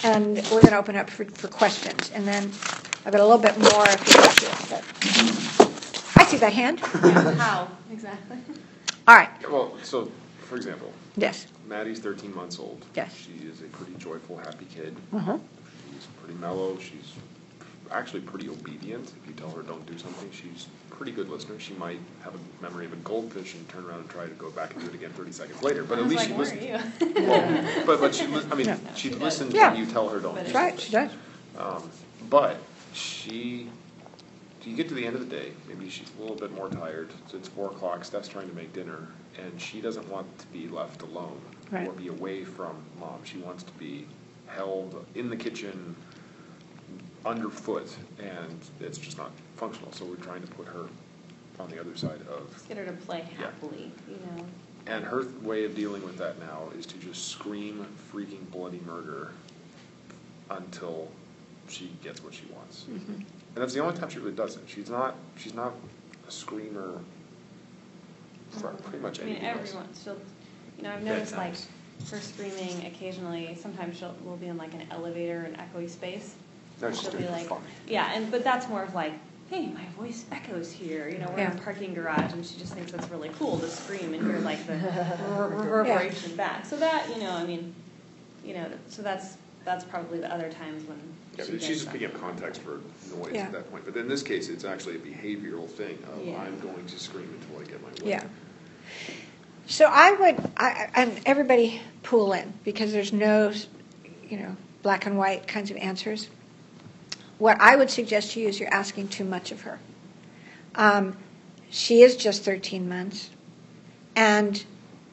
and we're going to open up for questions, and then I've got a little bit more if you'd like to. But I see that hand. Yeah, how exactly? All right. Well, so for example, Yes. Maddie's 13 months old. Yes. She is a pretty joyful, happy kid. Uh-huh. She's pretty mellow. She's actually pretty obedient. If you tell her don't do something, she's a pretty good listener. She might have a memory of a goldfish and turn around and try to go back and do it again 30 seconds later. But at least she listens. Well, but she, I mean, Yeah. she listens Yeah. when you tell her don't. That's do right. She does. But you get to the end of the day, maybe she's a little bit more tired. So it's 4 o'clock, Steph's trying to make dinner, and she doesn't want to be left alone Right. or be away from mom. She wants to be held in the kitchen underfoot, and it's just not functional. So we're trying to put her on the other side of... Get her to play happily, you know. And her way of dealing with that now is to just scream freaking bloody murder until she gets what she wants. Mm-hmm. And that's the only time she really does it. She's not a screamer for pretty much anything else. Everyone, I've noticed like her screaming occasionally, sometimes we'll be in like an elevator, an echoey space. No, she's She'll doing be it like, for fun. yeah, but that's more of like, hey, my voice echoes here. You know, we're in Yeah. a parking garage, and she just thinks that's really cool to scream and hear like the reverberation back. So that, so that's probably the other times when Yeah, she but does she's just that. picking up context for noise Yeah. at that point. But in this case, it's actually a behavioral thing of Yeah. I'm going to scream until I get my way. Yeah. So I would, and everybody pool in, because there's no, black and white kinds of answers. What I would suggest to you is you're asking too much of her. She is just 13 months, and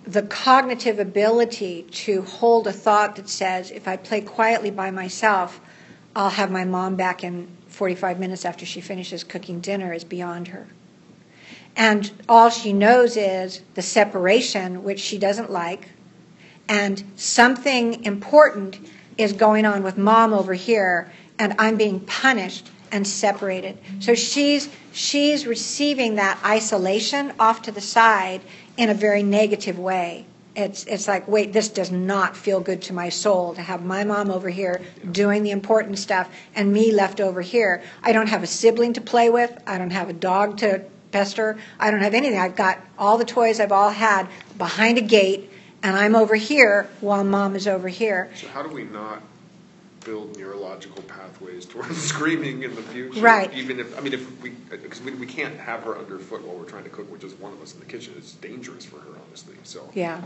the cognitive ability to hold a thought that says, if I play quietly by myself, I'll have my mom back in 45 minutes after she finishes cooking dinner, is beyond her. And all she knows is the separation, which she doesn't like, and something important is going on with mom over here, and I'm being punished and separated. So she's receiving that isolation off to the side in a very negative way. It's like, wait, this does not feel good to my soul to have my mom over here doing the important stuff and me left over here. I don't have a sibling to play with. I don't have a dog to pester. I don't have anything. I've got all the toys I've all had behind a gate, and I'm over here while mom is over here. So how do we not build neurological pathways towards screaming in the future? Right. Even if because we can't have her underfoot while we're trying to cook with just one of us in the kitchen. It's dangerous for her, honestly. So Yeah.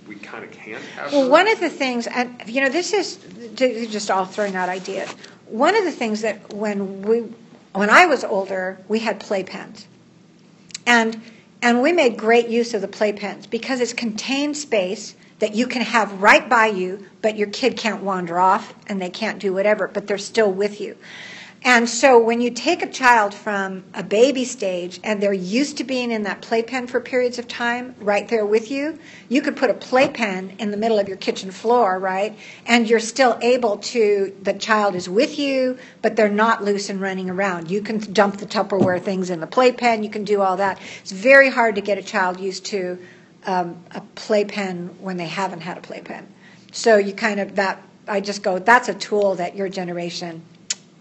We kind of can't have Well, her. one of the things, and this is just all throwing out ideas. One of the things that when I was older, we had playpens, and we made great use of the playpens because it's contained space that you can have right by you, but your kid can't wander off and they can't do whatever, but they're still with you. And so when you take a child from a baby stage and they're used to being in that playpen for periods of time right there with you, you could put a playpen in the middle of your kitchen floor, right? And you're still able to, the child is with you, but they're not loose and running around. You can dump the Tupperware things in the playpen, you can do all that. It's very hard to get a child used to a playpen when they haven't had a playpen. So you I just go, that's a tool that your generation,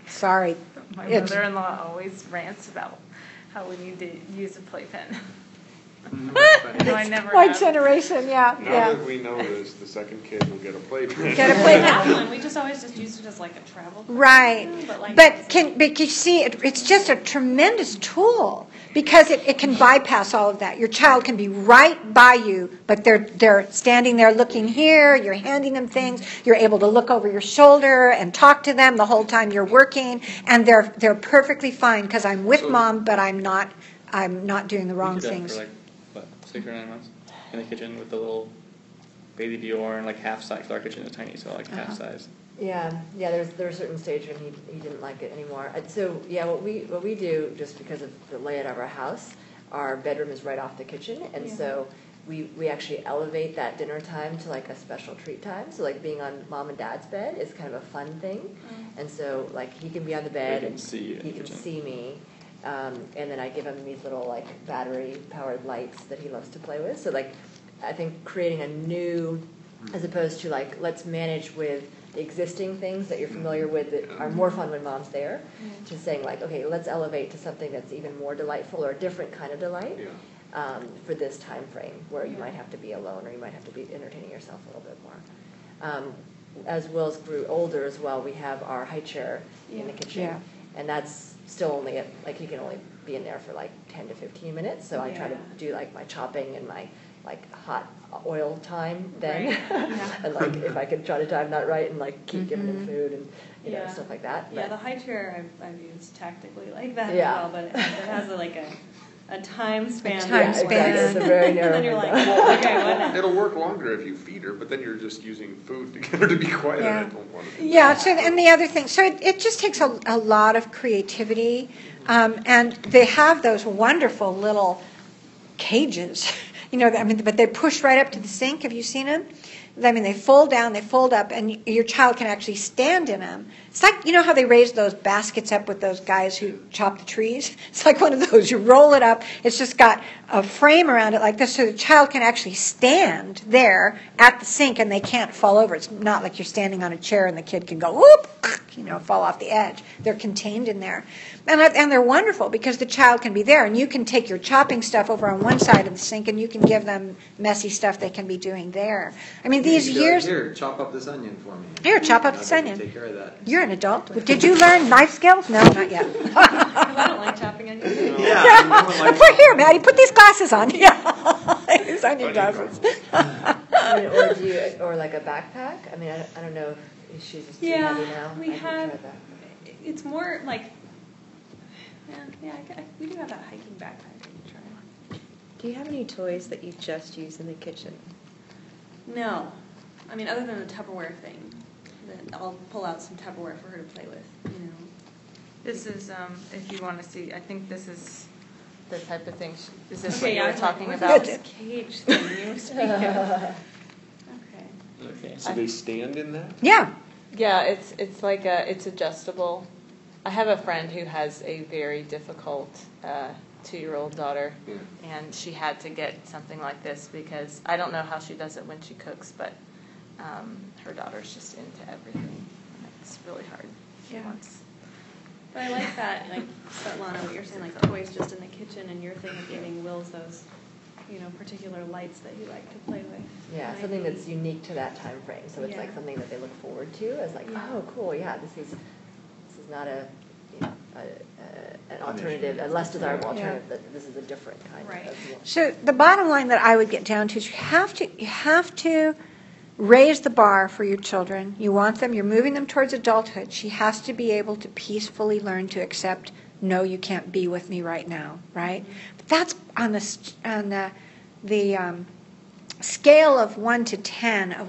sorry. My mother-in-law always rants about how we need to use a playpen. No, I never White have. generation, yeah, Now yeah. that we know this, the second kid will get a playpen. Get a We playpen. have one. We just always just used it as like a travel. Right. But But you see, it's just a tremendous tool because it can bypass all of that. Your child can be right by you, but they're standing there looking here, you're handing them things, you're able to look over your shoulder and talk to them the whole time you're working, and they're perfectly fine because I'm with mom, but I'm not doing the wrong We did that things. for like, what, 6 or 9 months in the kitchen with the little baby Dior and like half size. So our kitchen is tiny, so like half size. Yeah, there's a certain stage when he didn't like it anymore. So yeah, what we do, just because of the layout of our house, our bedroom is right off the kitchen, and so we actually elevate that dinner time to like a special treat time. So like being on mom and dad's bed is kind of a fun thing, and so like he can be on the bed and he can see me. And then I give him these little like battery-powered lights that he loves to play with. So like, I think creating a new, as opposed to like, let's manage with the existing things that you're familiar with that are more fun when mom's there, to saying like, okay, let's elevate to something that's even more delightful or a different kind of delight for this time frame where you might have to be alone or you might have to be entertaining yourself a little bit more. As Will's grew older as well, we have our high chair in the kitchen, and that's still only like he can only be in there for like 10 to 15 minutes. So I try to do like my chopping and my like hot oil time then, and like if I can try to time that right and like keep giving him food and you know stuff like that. Yeah, But, the high chair I've used tactically like that as Yeah. well, but it has a time span. time exactly. It's a very narrow And then you're like, window. oh, okay, what now? It'll work longer if you feed her, but then you're just using food to get her to be quiet. Yeah. And I don't want to do Yeah, that. so, and the other thing, so it just takes a lot of creativity, and they have those wonderful little cages, but they push right up to the sink. Have you seen them? I mean, they fold down, they fold up, and your child can actually stand in them. It's like, you know how they raise those baskets up with those guys who chop the trees? It's like one of those. You roll it up. It's just got a frame around it like this, so the child can actually stand there at the sink, and they can't fall over. It's not like you're standing on a chair and the kid can go, whoop, fall off the edge. They're contained in there. And they're wonderful because the child can be there, and you can take your chopping stuff over on one side of the sink, and you can give them messy stuff they can be doing there. I mean, these You can go, years... Here, chop up this onion for me. Here, chop up They this can onion. Take care of that. You're an adult. Did you learn knife skills? No, not yet. Because I don't like chopping onions. Yeah. Put here, Maddie. Put these glasses on. Yeah, these onion glasses. or like a backpack. I mean, I don't know if she's just too Yeah, heavy now. we I haven't have. tried that. It's more like. We do have that hiking backpack. I can try. Do you have any toys that you just use in the kitchen? No, I mean other than the Tupperware thing, then I'll pull out some Tupperware for her to play with. This is, if you want to see, I think this is the type of thing. Is this Okay, what you yeah, were I was talking like, about? what's this cage thing you were speaking of? Okay. Okay. So they stand in that? Yeah. Yeah, it's like it's adjustable. I have a friend who has a very difficult 2-year-old daughter, and she had to get something like this because I don't know how she does it when she cooks, but her daughter's just into everything. It's really hard. Yeah. But I like that, like Svetlana, what you're saying, like toys just in the kitchen, and your thing of giving Will's those, particular lights that you like to play with. Yeah, something that's unique to that time frame. So it's like something that they look forward to as like, oh, cool, yeah, this is not an alternative, a less desirable alternative. That this is a different kind of. So the bottom line that I would get down to is you have to raise the bar for your children. You want them, you're moving them towards adulthood. She has to be able to peacefully learn to accept, no, you can't be with me right now, right? But that's on the scale of 1 to 10 of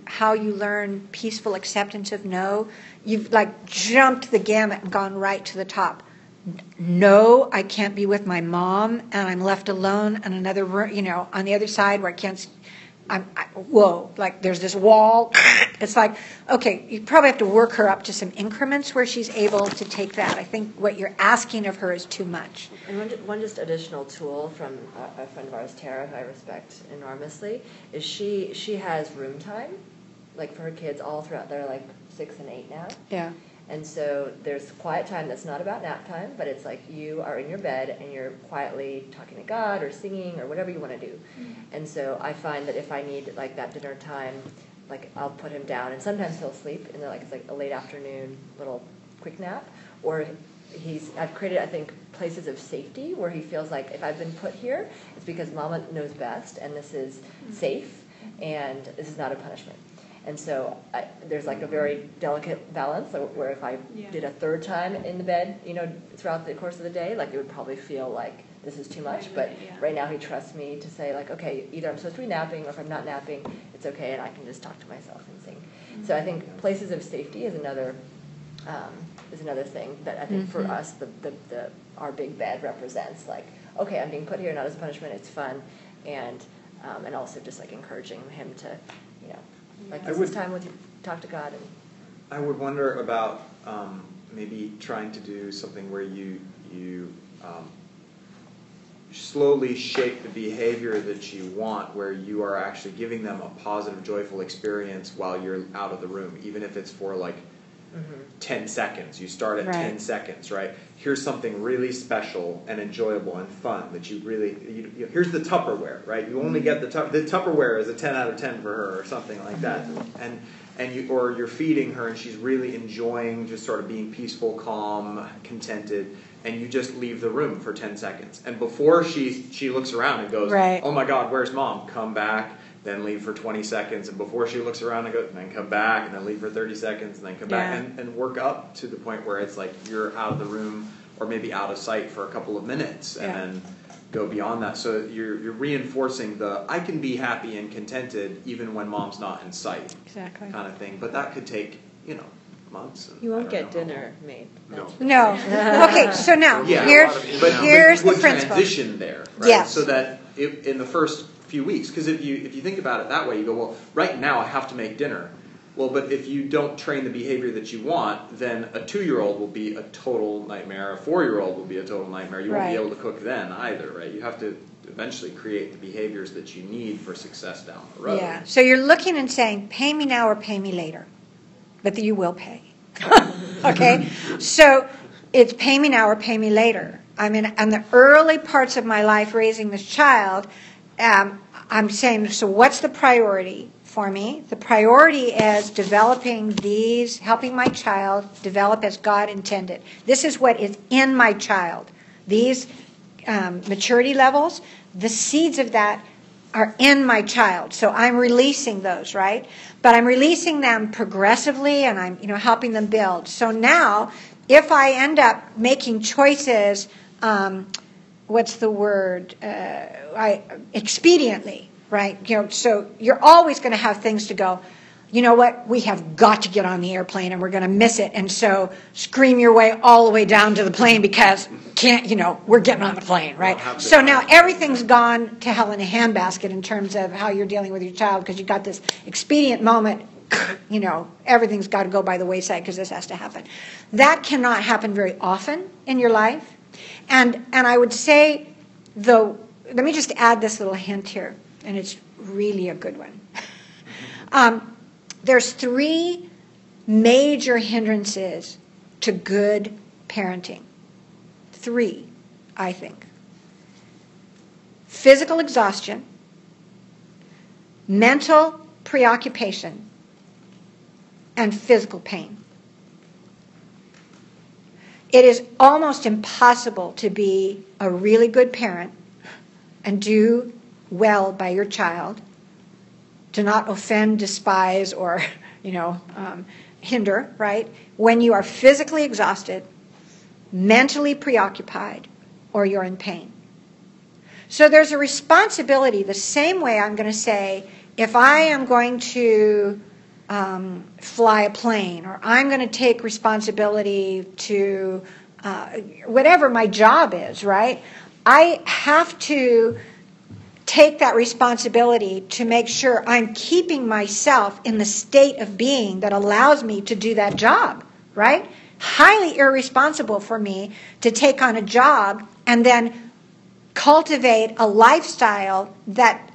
how you learn peaceful acceptance of no. You've like jumped the gamut and gone right to the top. No, I can't be with my mom, and I'm left alone in another room, on the other side where I can't. Whoa, like there's this wall. It's like, okay, you probably have to work her up to some increments where she's able to take that. I think what you're asking of her is too much. And one just additional tool from a friend of ours, Tara, who I respect enormously, is she has room time, like for her kids all throughout. They're like 6 and 8 now. Yeah. And so there's quiet time that's not about nap time, but it's like you are in your bed and you're quietly talking to God or singing or whatever you want to do. And so I find that if I need like that dinner time, like I'll put him down, and sometimes he'll sleep in the, like it's like a late afternoon little quick nap, or I've created, I think, places of safety where he feels like if I've been put here, it's because Mama knows best, and this is safe, and this is not a punishment. And so there's like a very delicate balance where if I did a third time in the bed, throughout the course of the day, like it would probably feel like this is too much. But right now he trusts me to say like, okay, either I'm supposed to be napping, or if I'm not napping, it's okay, and I can just talk to myself and sing. So I think places of safety is another thing that I think for us our big bed represents. Like, okay, I'm being put here not as a punishment, it's fun, and also just like encouraging him to, like this is time with you, talk to God. And I would wonder about maybe trying to do something where you slowly shape the behavior that you want, where you are actually giving them a positive, joyful experience while you're out of the room, even if it's for like 10 seconds. You start at 10 seconds, right? Here's something really special and enjoyable and fun that you really, here's the Tupperware, right? You only get the Tupperware is a 10 out of 10 for her or something like that. Or you're feeding her and she's really enjoying just sort of being peaceful, calm, contented, and you just leave the room for 10 seconds. And before she looks around and goes, oh my God, where's Mom? Come back. Then leave for 20 seconds, and before she looks around and goes, and then come back, and then leave for 30 seconds, and then come back, and work up to the point where it's like you're out of the room or maybe out of sight for a couple of minutes, and then go beyond that. So you're reinforcing the I can be happy and contented even when Mom's not in sight, kind of thing. But that could take months. You won't get dinner made. No. Okay, so now here's the principle. Transition there, right? Yes. So that in the first few weeks, because if you think about it that way, you go, well, right now I have to make dinner. Well, but if you don't train the behavior that you want, then a 2-year-old will be a total nightmare. A 4-year-old will be a total nightmare. You won't be able to cook then either, right? You have to eventually create the behaviors that you need for success down the road. Yeah. So you're looking and saying, pay me now or pay me later, but that you will pay. Okay. So it's pay me now or pay me later. I mean, in the early parts of my life raising this child, I'm saying, so what's the priority for me? The priority is helping my child develop as God intended. This is what is in my child. These maturity levels, the seeds of that are in my child. So I'm releasing those, right? But I'm releasing them progressively, and I'm helping them build. So now, if I end up making choices, what's the word? Expediently, right? So you're always going to have things to go, you know what? We have got to get on the airplane and we're going to miss it. And so scream your way all the way down to the plane because we're getting on the plane, right? So now everything's gone to hell in a handbasket in terms of how you're dealing with your child because you've got this expedient moment, everything's got to go by the wayside because this has to happen. That cannot happen very often in your life. And I would say, though, let me just add this little hint here, and it's really a good one. There's 3 major hindrances to good parenting. 3, I think. Physical exhaustion, mental preoccupation, and physical pain. It is almost impossible to be a really good parent and do well by your child, to not offend, despise, or, hinder, right? When you are physically exhausted, mentally preoccupied, or you're in pain. So there's a responsibility, the same way I'm going to say, if I am going to fly a plane, or I'm going to take responsibility to whatever my job is, right? I have to take that responsibility to make sure I'm keeping myself in the state of being that allows me to do that job, right? Highly irresponsible for me to take on a job and then cultivate a lifestyle that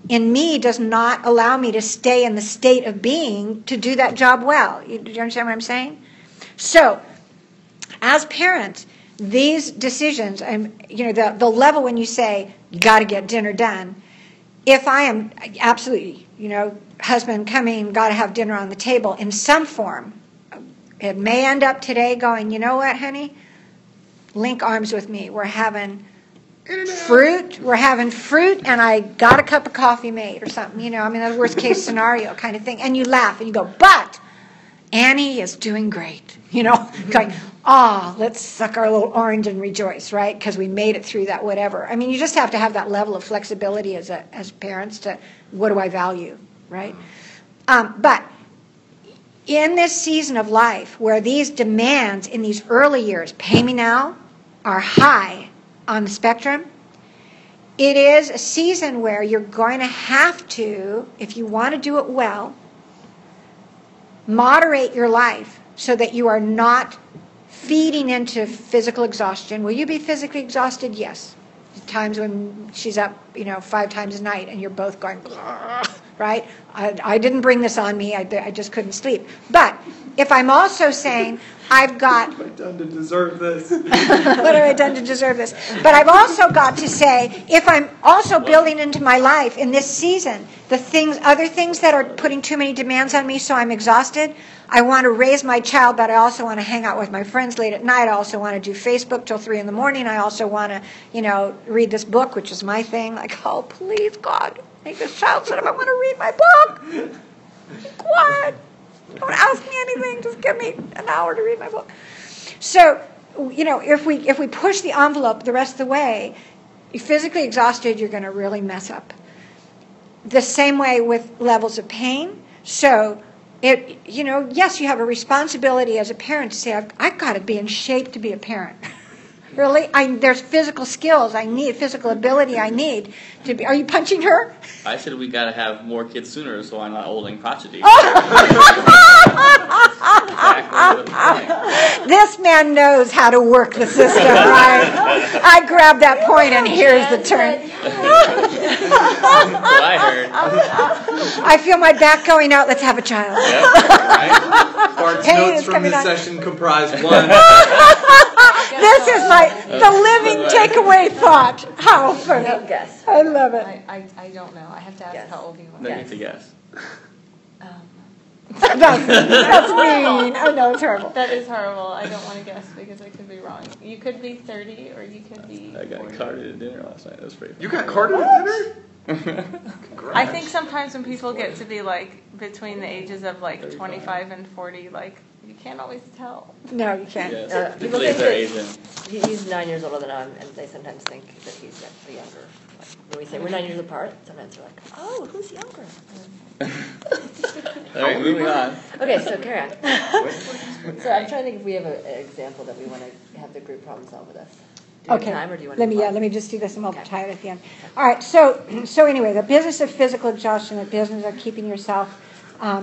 in me does not allow me to stay in the state of being to do that job well. Do you understand what I'm saying? So, as parents, these decisions, the level when you say, you got to get dinner done, if I am absolutely, husband coming, got to have dinner on the table in some form, it may end up today going, you know what, honey? Link arms with me. We're having fruit, and I got a cup of coffee made or something, that's worst case scenario kind of thing. And you laugh and you go, but Annie is doing great, going, let's suck our little orange and rejoice, right? Because we made it through that whatever. You just have to have that level of flexibility as parents to, what do I value, right? But in this season of life where these demands in these early years, pay me now, are high on the spectrum, it is a season where you're going to have to, if you want to do it well, moderate your life so that you are not feeding into physical exhaustion. Will you be physically exhausted? Yes. Times when she's up, 5 times a night and you're both going, right? I didn't bring this on me. I just couldn't sleep. But if I'm also saying, I've got... What have I done to deserve this? What have I done to deserve this? But I've also got to say, if I'm also building into my life in this season, other things that are putting too many demands on me so I'm exhausted, I want to raise my child, but I also want to hang out with my friends late at night. I also want to do Facebook till 3 a.m. I also want to, read this book, which is my thing. Like, oh, please, God, make this child sit up. I want to read my book. Be quiet. Don't ask me anything. Just give me an hour to read my book. So, if we push the envelope the rest of the way, you're physically exhausted, you're going to really mess up. The same way with levels of pain. So, yes, you have a responsibility as a parent to say, I've got to be in shape to be a parent. Really? There's physical skills I need, physical ability I need to be. Are you punching her? I said we got to have more kids sooner so I'm not old and crotchety. This man knows how to work the system, right? I grab that point and here's the turn. That's what I heard. I feel my back going out. Let's have a child. Yep, right. Bart's Pain notes is from coming this on. session comprise one. This is the living takeaway thought. How funny. No guess. I love it. I don't know. I have to ask Yes. how old you are. Then you get to guess. That's mean. I know, it's horrible. That is horrible. I don't want to guess because I could be wrong. You could be 30 or you could be I got 40. carded at dinner last night. That was pretty fun. You got carded at dinner? Congrats. I think sometimes when people get to be between the ages of 25 and 40, you can't always tell. No, you can't. Yes. People Usually think they're that Asian. he's 9 years older than I am, and they sometimes think that he's the younger. When we say we're 9 years apart, sometimes they're like, oh, who's younger? All right, moving on. Okay, so carry on. So I'm trying to think if we have an example that we want to have the group problem solve with us. Do you have time, or do you want to Let me just do this and we'll tie it at the end. All right, so anyway, the business of physical exhaustion, the business of keeping yourself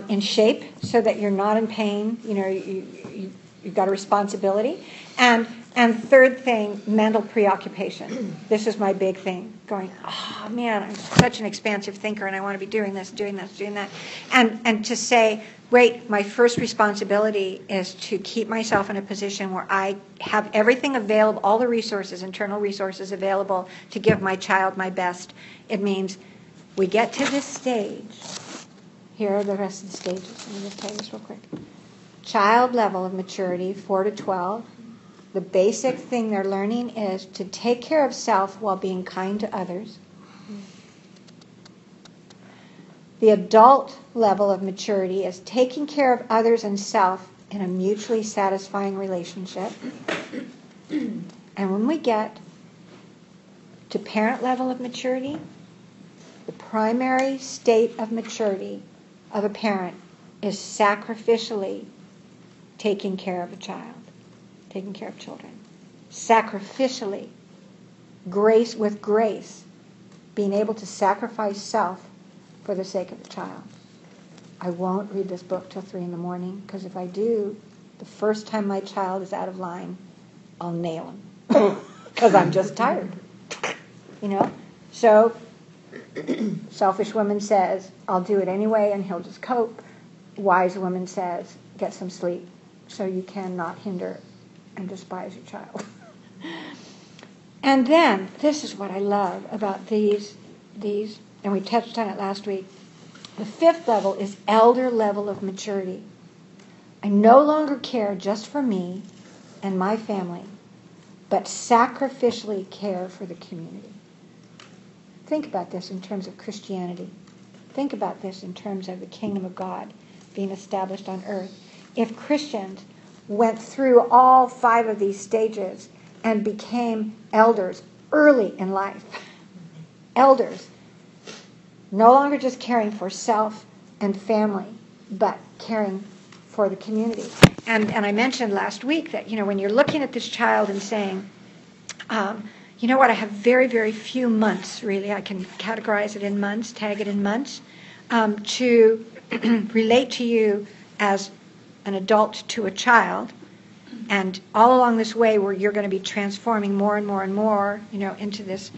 in shape so that you're not in pain, you've got a responsibility. And third thing, mental preoccupation. This is my big thing, going, oh man, I'm such an expansive thinker and I want to be doing this, doing that. And to say, wait, my first responsibility is to keep myself in a position where I have everything available, all the resources, internal resources available to give my child my best. It means we get to this stage. Here are the rest of the stages. Let me just tell you this real quick. Child level of maturity, 4 to 12. The basic thing they're learning is to take care of self while being kind to others. The adult level of maturity is taking care of others and self in a mutually satisfying relationship. And when we get to parent level of maturity, the primary state of maturity of a parent is sacrificially taking care of a child, taking care of children. Sacrificially, with grace, being able to sacrifice self for the sake of the child. I won't read this book till 3 a.m. because if I do, the first time my child is out of line, I'll nail him because I'm just tired. So selfish woman says, I'll do it anyway and he'll just cope. Wise woman says, get some sleep. so you cannot hinder and despise your child. And then, this is what I love about these, and we touched on it last week. The fifth level is elder level of maturity. I no longer care just for me and my family, but sacrificially care for the community. Think about this in terms of Christianity. Think about this in terms of the kingdom of God being established on earth. If Christians went through all 5 of these stages and became elders early in life, elders, no longer just caring for self and family, but caring for the community. And I mentioned last week that, when you're looking at this child and saying, you know what, I have very, very few months, really, I can categorize it in months, tag it in months, to relate to you as an adult to a child. And all along this way where you're going to be transforming more and more and more, into this,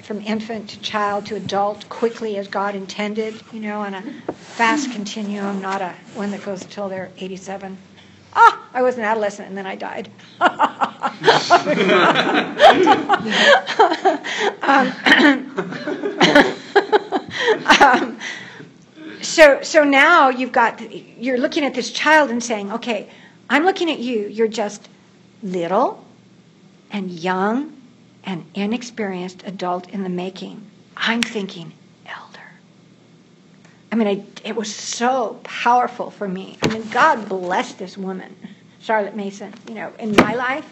from infant to child to adult, quickly as God intended, on a fast continuum, not a one that goes till they're 87. I was an adolescent and then I died. So now you're looking at this child and saying, okay, I'm looking at you. You're just little and young and inexperienced adult in the making. I'm thinking elder. It was so powerful for me. God bless this woman, Charlotte Mason, in my life,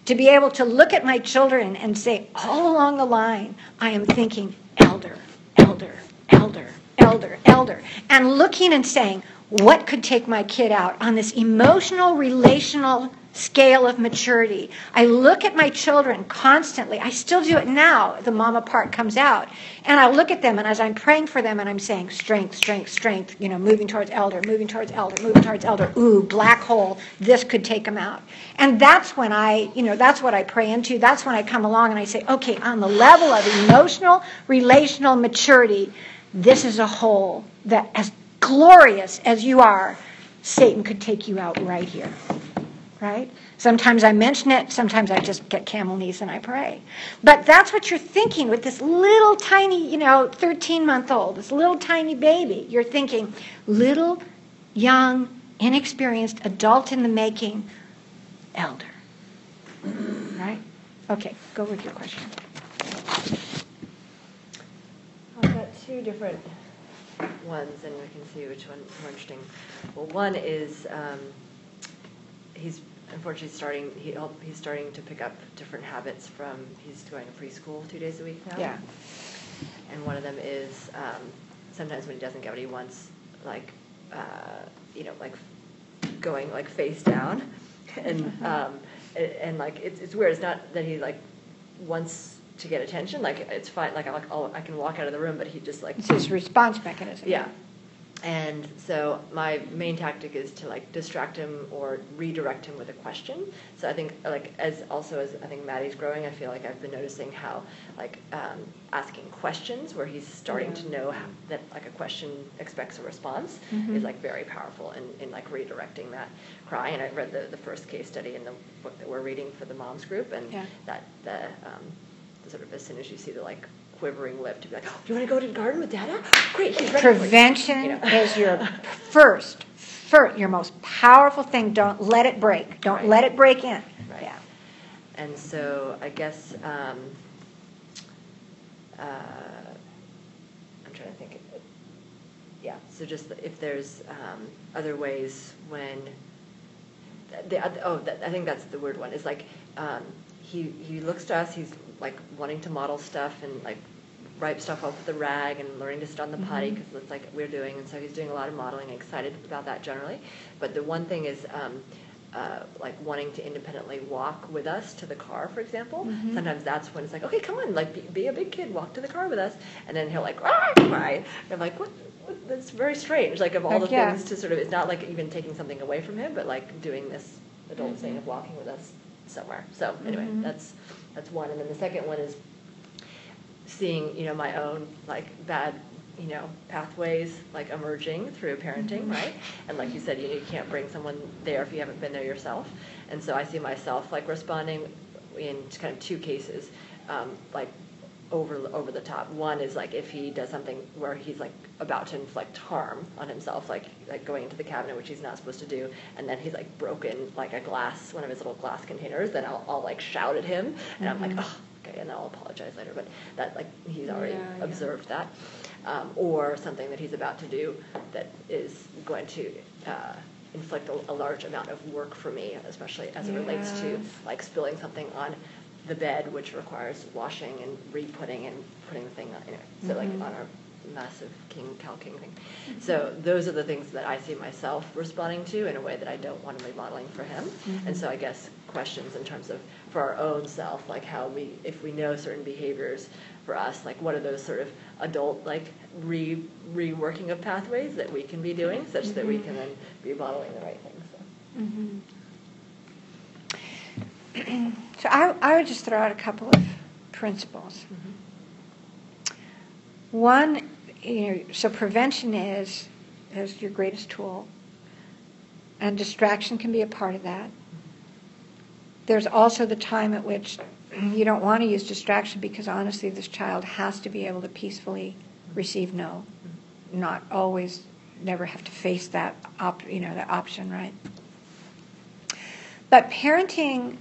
to be able to look at my children and say, all along the line, I am thinking elder, elder, elder, elder, elder, and looking and saying, what could take my kid out on this emotional, relational scale of maturity? I look at my children constantly. I still do it now. The mama part comes out. And I look at them, and as I'm praying for them, and I'm saying, strength, strength, strength, moving towards elder, moving towards elder, moving towards elder. Ooh, black hole, this could take them out. And that's when that's what I pray into. That's when I come along and I say, okay, on the level of emotional, relational maturity, this is a hole that, as glorious as you are, Satan could take you out right here. Right? Sometimes I mention it, sometimes I just get camel knees and I pray. But that's what you're thinking with this little tiny, 13-month-old, this little tiny baby. You're thinking, little, young, inexperienced, adult in the making, elder. Right? Okay, go with your question. I've got 2 different ones, and we can see which one is more interesting. Well, one is he's unfortunately he's starting to pick up different habits he's going to preschool 2 days a week now. Yeah. And one of them is sometimes when he doesn't get what he wants, going face down, and it's weird. It's not that he wants to get attention. It's fine. I can walk out of the room, but he just it's his response mechanism. Yeah. And so my main tactic is to distract him or redirect him with a question. So I think as I think Maddie's growing, I feel like I've been noticing how asking questions where he's starting to know that a question expects a response is very powerful in redirecting that cry. And I read the first case study in the book that we're reading for the moms group, and that the sort of as soon as you see the quivering lip to be oh, do you want to go to the garden with Dada? Great, he's ready. Prevention is your first, your most powerful thing. Don't let it break. Don't let it break in. Right. Yeah. And so I guess I'm trying to think. Yeah. So just if there's other ways when I think that's the weird one. Is he looks to us. He's wanting to model stuff and wipe stuff off with the rag and learning to sit on the potty because that's we're doing, and so he's doing a lot of modeling and excited about that generally. But the one thing is wanting to independently walk with us to the car, for example. Sometimes that's when it's okay, come on, be a big kid, walk to the car with us, and then he'll cry. And I'm what? That's very strange. Of all the things to sort of, it's not even taking something away from him, but doing this adult thing of walking with us somewhere. So anyway, that's one. And then the second one is seeing my own bad pathways like emerging through parenting, right? And like you said, you can't bring someone there if you haven't been there yourself. And so I see myself like responding in kind of two cases, like over the top. One is like if he does something where he's like about to inflict harm on himself, like going into the cabinet, which he's not supposed to do, and then he's like broken like one of his little glass containers, then I'll like shout at him, and I'm like, oh, okay, and then I'll apologize later. But that like he's already observed that. Or something that he's about to do that is going to inflict a large amount of work for me, especially as it relates to like spilling something on the bed, which requires washing and re-putting and putting the thing on, so like on our massive Cal King thing. So those are the things that I see myself responding to in a way that I don't want to be modeling for him. And so I guess questions in terms of for our own self, like if we know certain behaviors for us, like what are those sort of adult like reworking of pathways that we can be doing such that we can then be modeling the right things. So I would just throw out a couple of principles. One, so prevention is your greatest tool, and distraction can be a part of that. There's also the time at which you don't want to use distraction because honestly this child has to be able to peacefully receive no, not always never have to face that that option, right? But parenting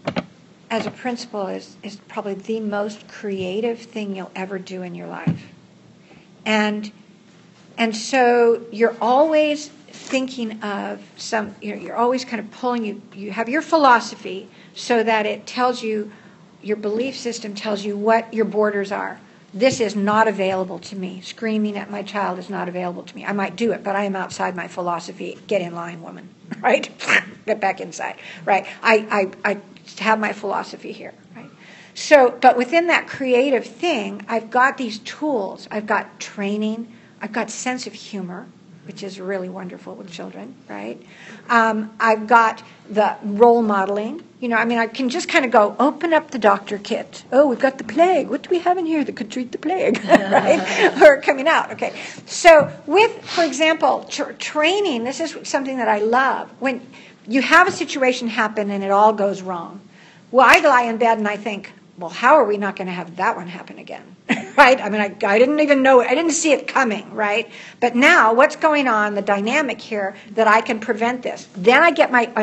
as a principle is probably the most creative thing you'll ever do in your life. And so you're always thinking of you're always kind of pulling, you have your philosophy so that it tells you, your belief system tells you what your borders are. This is not available to me. Screaming at my child is not available to me. I might do it, but I am outside my philosophy. Get in line, woman. Right? Get back inside. Right? I have my philosophy here. Right? So, but within that creative thing, I've got these tools. I've got training. I've got sense of humor, which is really wonderful with children, right? I've got the role modeling. I can just kind of go, open up the doctor kit. Oh, we've got the plague. What do we have in here that could treat the plague, right? Or coming out, okay. So for example, training, this is something that I love. When you have a situation happen and it all goes wrong, well, I lie in bed and I think, well, how are we not going to have that one happen again? Right? I didn't even know it. I didn't see it coming, right? But now, what's going on, the dynamic here, that I can prevent this? Then I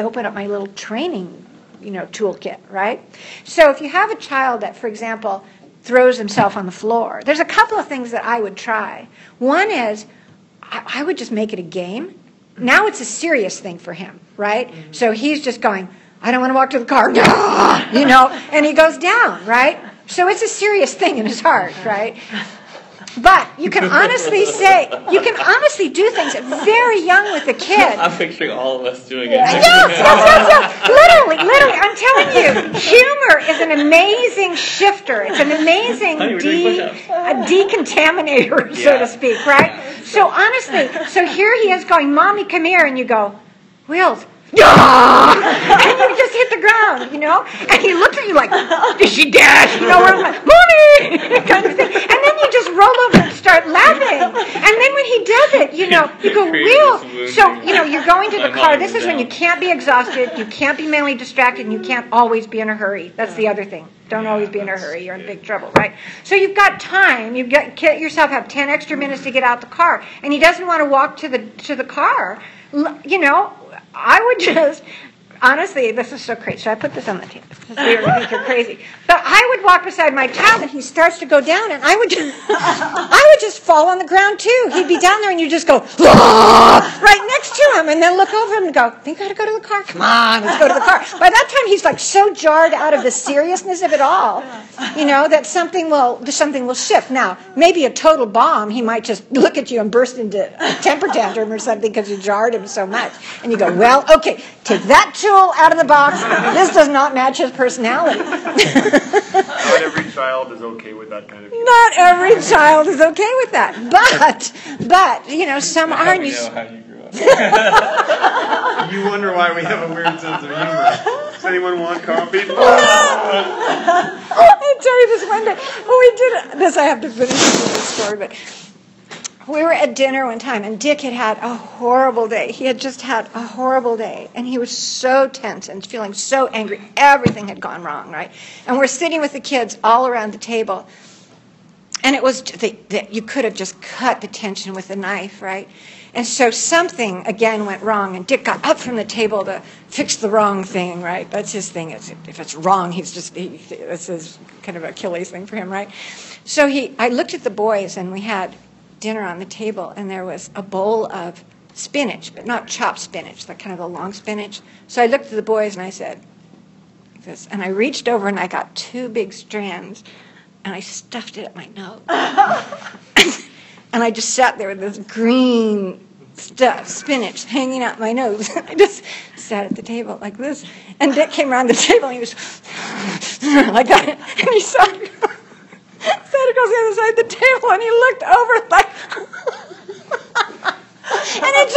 open up my little training, toolkit, right? So if you have a child that, for example, throws himself on the floor, there's a couple of things that I would try. One is, I would just make it a game. Now it's a serious thing for him, right? Mm-hmm. So he's just going, I don't want to walk to the car, and he goes down, right? So it's a serious thing in his heart, right? But you can honestly do things very young with a kid. I'm picturing all of us doing it. Yes. Literally, I'm telling you, humor is an amazing shifter. It's an amazing decontaminator, so to speak, right? So honestly, here he is going, Mommy, come here, and you go, Wheels. And you just hit the ground, and he looks at you like, is she dead? Mommy! kind of thing. And then you just roll over and start laughing. And then when he does it, you go, Wheels. So, you're going to the car. This is when you can't be exhausted, you can't be mentally distracted, and you can't always be in a hurry. That's the other thing. Don't always be in a hurry. You're in big trouble, right? So you've got time. Get yourself have 10 extra minutes to get out the car. And he doesn't want to walk to the car. I would just, honestly, this is so crazy. Should I put this on the table? You're going to think you're crazy. But I would walk beside my child, and he starts to go down, and I would just fall on the ground, too. He'd be down there, and you just go, right next to him, and then look over him and go, think I ought to go to the car? Come on, let's go to the car. By that time, he's like so jarred out of the seriousness of it all, that something will shift. Now, maybe a total bomb, he might just look at you and burst into a temper tantrum or something because you jarred him so much. And you go, well, okay, take that tool out of the box. This does not match his personality. Not every child is okay with that kind of humor. Not every child is okay with that. But some are. We know how you grew up. You wonder why we have a weird sense of humor. Does anyone want coffee? I tell you this one day. We did this. I have to finish this story, but we were at dinner one time, and Dick had had a horrible day. He had just had a horrible day, and he was so tense and feeling so angry. Everything had gone wrong, right? And we're sitting with the kids all around the table, and it was you could have just cut the tension with a knife, right? And so something, again, went wrong, and Dick got up from the table to fix the wrong thing, right? That's his thing. If it's wrong, this is kind of Achilles thing for him, right? So I looked at the boys, and we had dinner on the table, and there was a bowl of spinach, but not chopped spinach, that kind of the long spinach. So I looked at the boys, and I said, this, and I reached over, and I got 2 big strands, and I stuffed it at my nose. And I just sat there with this green spinach hanging out my nose. I just sat at the table like this. And Dick came around the table, and he was like that. And he sat across the other side of the table, and he looked over like... And it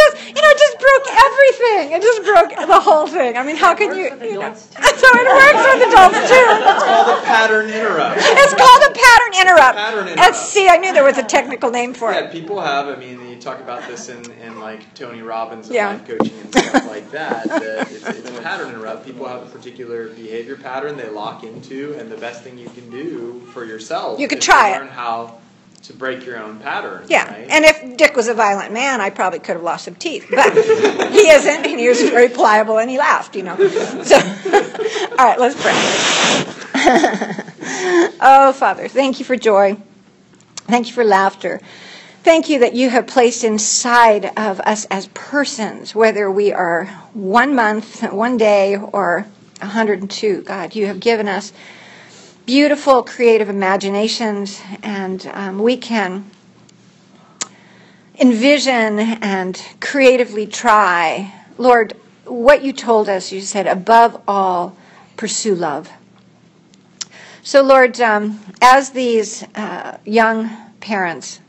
just broke everything. It just broke the whole thing. I mean, how can you... So it works with adults, too. It's called a pattern interrupt. It's called a pattern interrupt. And see, I knew there was a technical name for it. Yeah, people have, I mean, you talk about this in like Tony Robbins and life coaching and stuff like that it's a pattern interrupt. People have a particular behavior pattern they lock into, and the best thing you can do for yourself is to learn how to break your own pattern. Yeah, right? And if Dick was a violent man, I probably could have lost some teeth. But he isn't, and he was very pliable, and he laughed, So, all right, let's pray. Oh, Father, thank you for joy. Thank you for laughter. Thank you that you have placed inside of us as persons, whether we are 1 month, 1 day, or 102. God, you have given us beautiful, creative imaginations, and we can envision and creatively try. Lord, what you told us, you said, above all, pursue love. So, Lord, as these young parents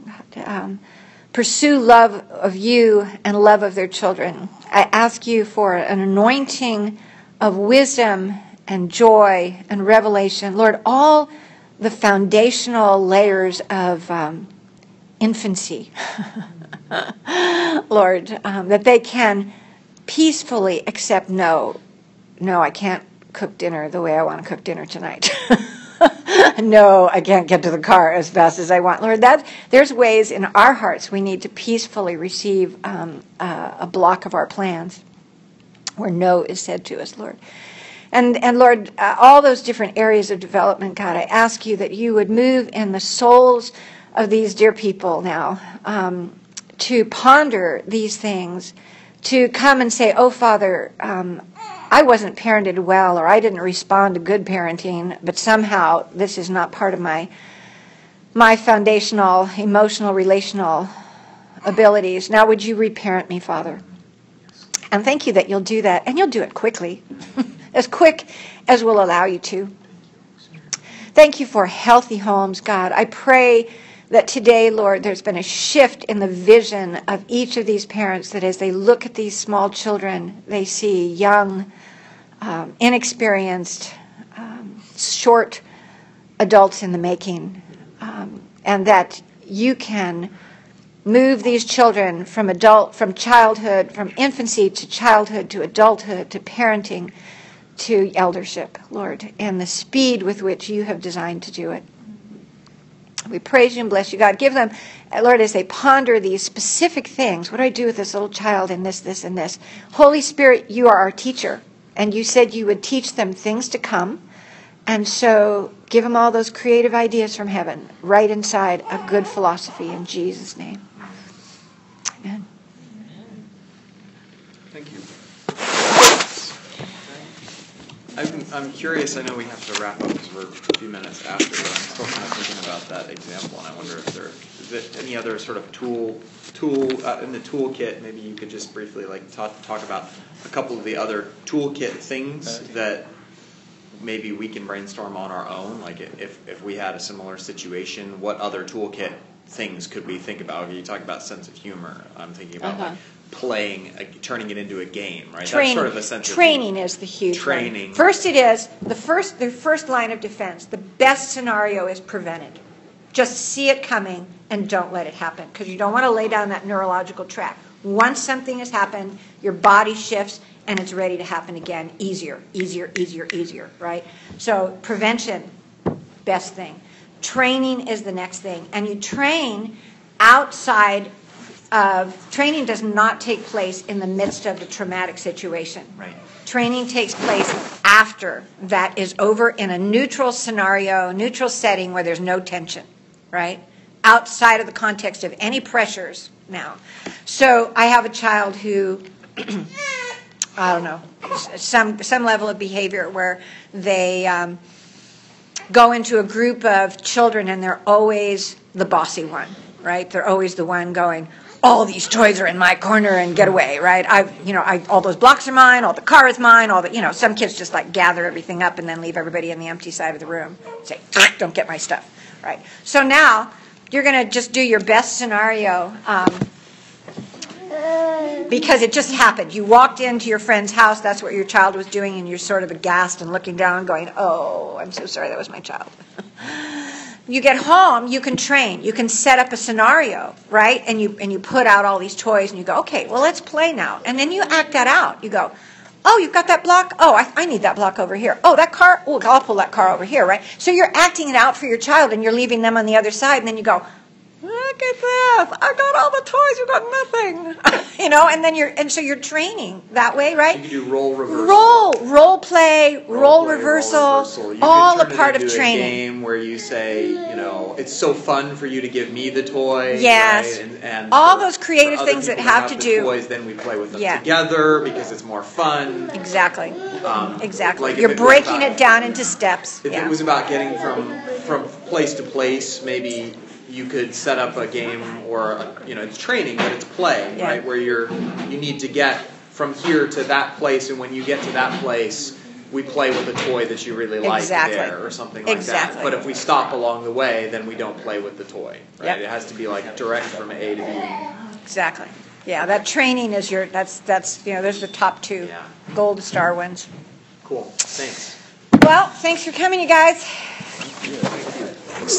pursue love of you and love of their children, I ask you for an anointing of wisdom and joy and revelation. Lord, all the foundational layers of infancy, Lord, that they can peacefully accept, no, I can't cook dinner the way I want to cook dinner tonight. No, I can't get to the car as fast as I want. Lord, there's ways in our hearts we need to peacefully receive a block of our plans where no is said to us, Lord. And Lord, all those different areas of development, God, I ask you that you would move in the souls of these dear people now to ponder these things, to come and say, oh, Father, I wasn't parented well, or I didn't respond to good parenting, but somehow this is not part of my foundational, emotional, relational abilities. Now would you reparent me, Father? And thank you that you'll do that, and you'll do it quickly, as quick as we'll allow you to. Thank you for healthy homes, God. I pray that today, Lord, there's been a shift in the vision of each of these parents, that as they look at these small children, they see young, inexperienced, short adults in the making, and that you can move these children from childhood, from infancy to childhood to adulthood to parenting to eldership, Lord, and the speed with which you have designed to do it. We praise you and bless you, God. Give them, Lord, as they ponder these specific things. What do I do with this little child in this, and this? Holy Spirit, you are our teacher, and you said you would teach them things to come. And so give them all those creative ideas from heaven right inside a good philosophy in Jesus' name. Amen. Thank you. I'm curious, I know we have to wrap up because we're a few minutes after, but I'm still kind of thinking about that example, and I wonder if there is any other sort of tool in the toolkit. Maybe you could just briefly talk about a couple of the other toolkit things that maybe we can brainstorm on our own. Like if we had a similar situation, what other toolkit things could we think about? You talk about sense of humor. I'm thinking about playing, turning it into a game, right? Training. That's sort of a sense Training is the huge training. One. First it is, the first line of defense, the best scenario is prevented. Just see it coming and don't let it happen, because you don't want to lay down that neurological track. Once something has happened, your body shifts and it's ready to happen again. Easier, right? So prevention, best thing. Training is the next thing. And you train outside of, training does not take place in the midst of the traumatic situation. Right. Training takes place after that is over, in a neutral scenario, neutral setting where there's no tension, right? Outside of the context of any pressures now. So I have a child who, I don't know, some level of behavior where they go into a group of children and they're always the bossy one, right? They're always the one going, all these toys are in my corner and get away, right? All those blocks are mine, all the car is mine, some kids just like gather everything up and then leave everybody in the empty side of the room. Say, don't get my stuff, right? So now you're going to just do your best scenario, because it just happened. You walked into your friend's house, that's what your child was doing, and you're sort of aghast and looking down going, oh, I'm so sorry, that was my child. You get home, you can train. You can set up a scenario, right? And you put out all these toys and you go, okay, well, let's play now. And then you act that out. You go, oh, you've got that block? Oh, I need that block over here. Oh, that car? Oh, I'll pull that car over here, right? So you're acting it out for your child and you're leaving them on the other side. And then you go, look at this. I got all the toys. You got nothing. And so you're training that way, right? So you do role reversal. Role play, role reversal. You all can a turn part it of into training. A game where you say, it's so fun for you to give me the toy. Yes. Right? And all for, those creative for other things that people have to the do. Toys, then we play with them together because it's more fun. Exactly. Exactly. Like You're breaking it down into steps. If it was about getting from place to place, maybe you could set up a game or it's training, but it's play, right? Where you need to get from here to that place, and when you get to that place, we play with a toy that you really like there or something like that. But if we stop along the way, then we don't play with the toy, right? It has to be like direct from A to B. Exactly. Yeah, that training is that's there's the top two gold star ones. Cool. Thanks. Well, thanks for coming, you guys.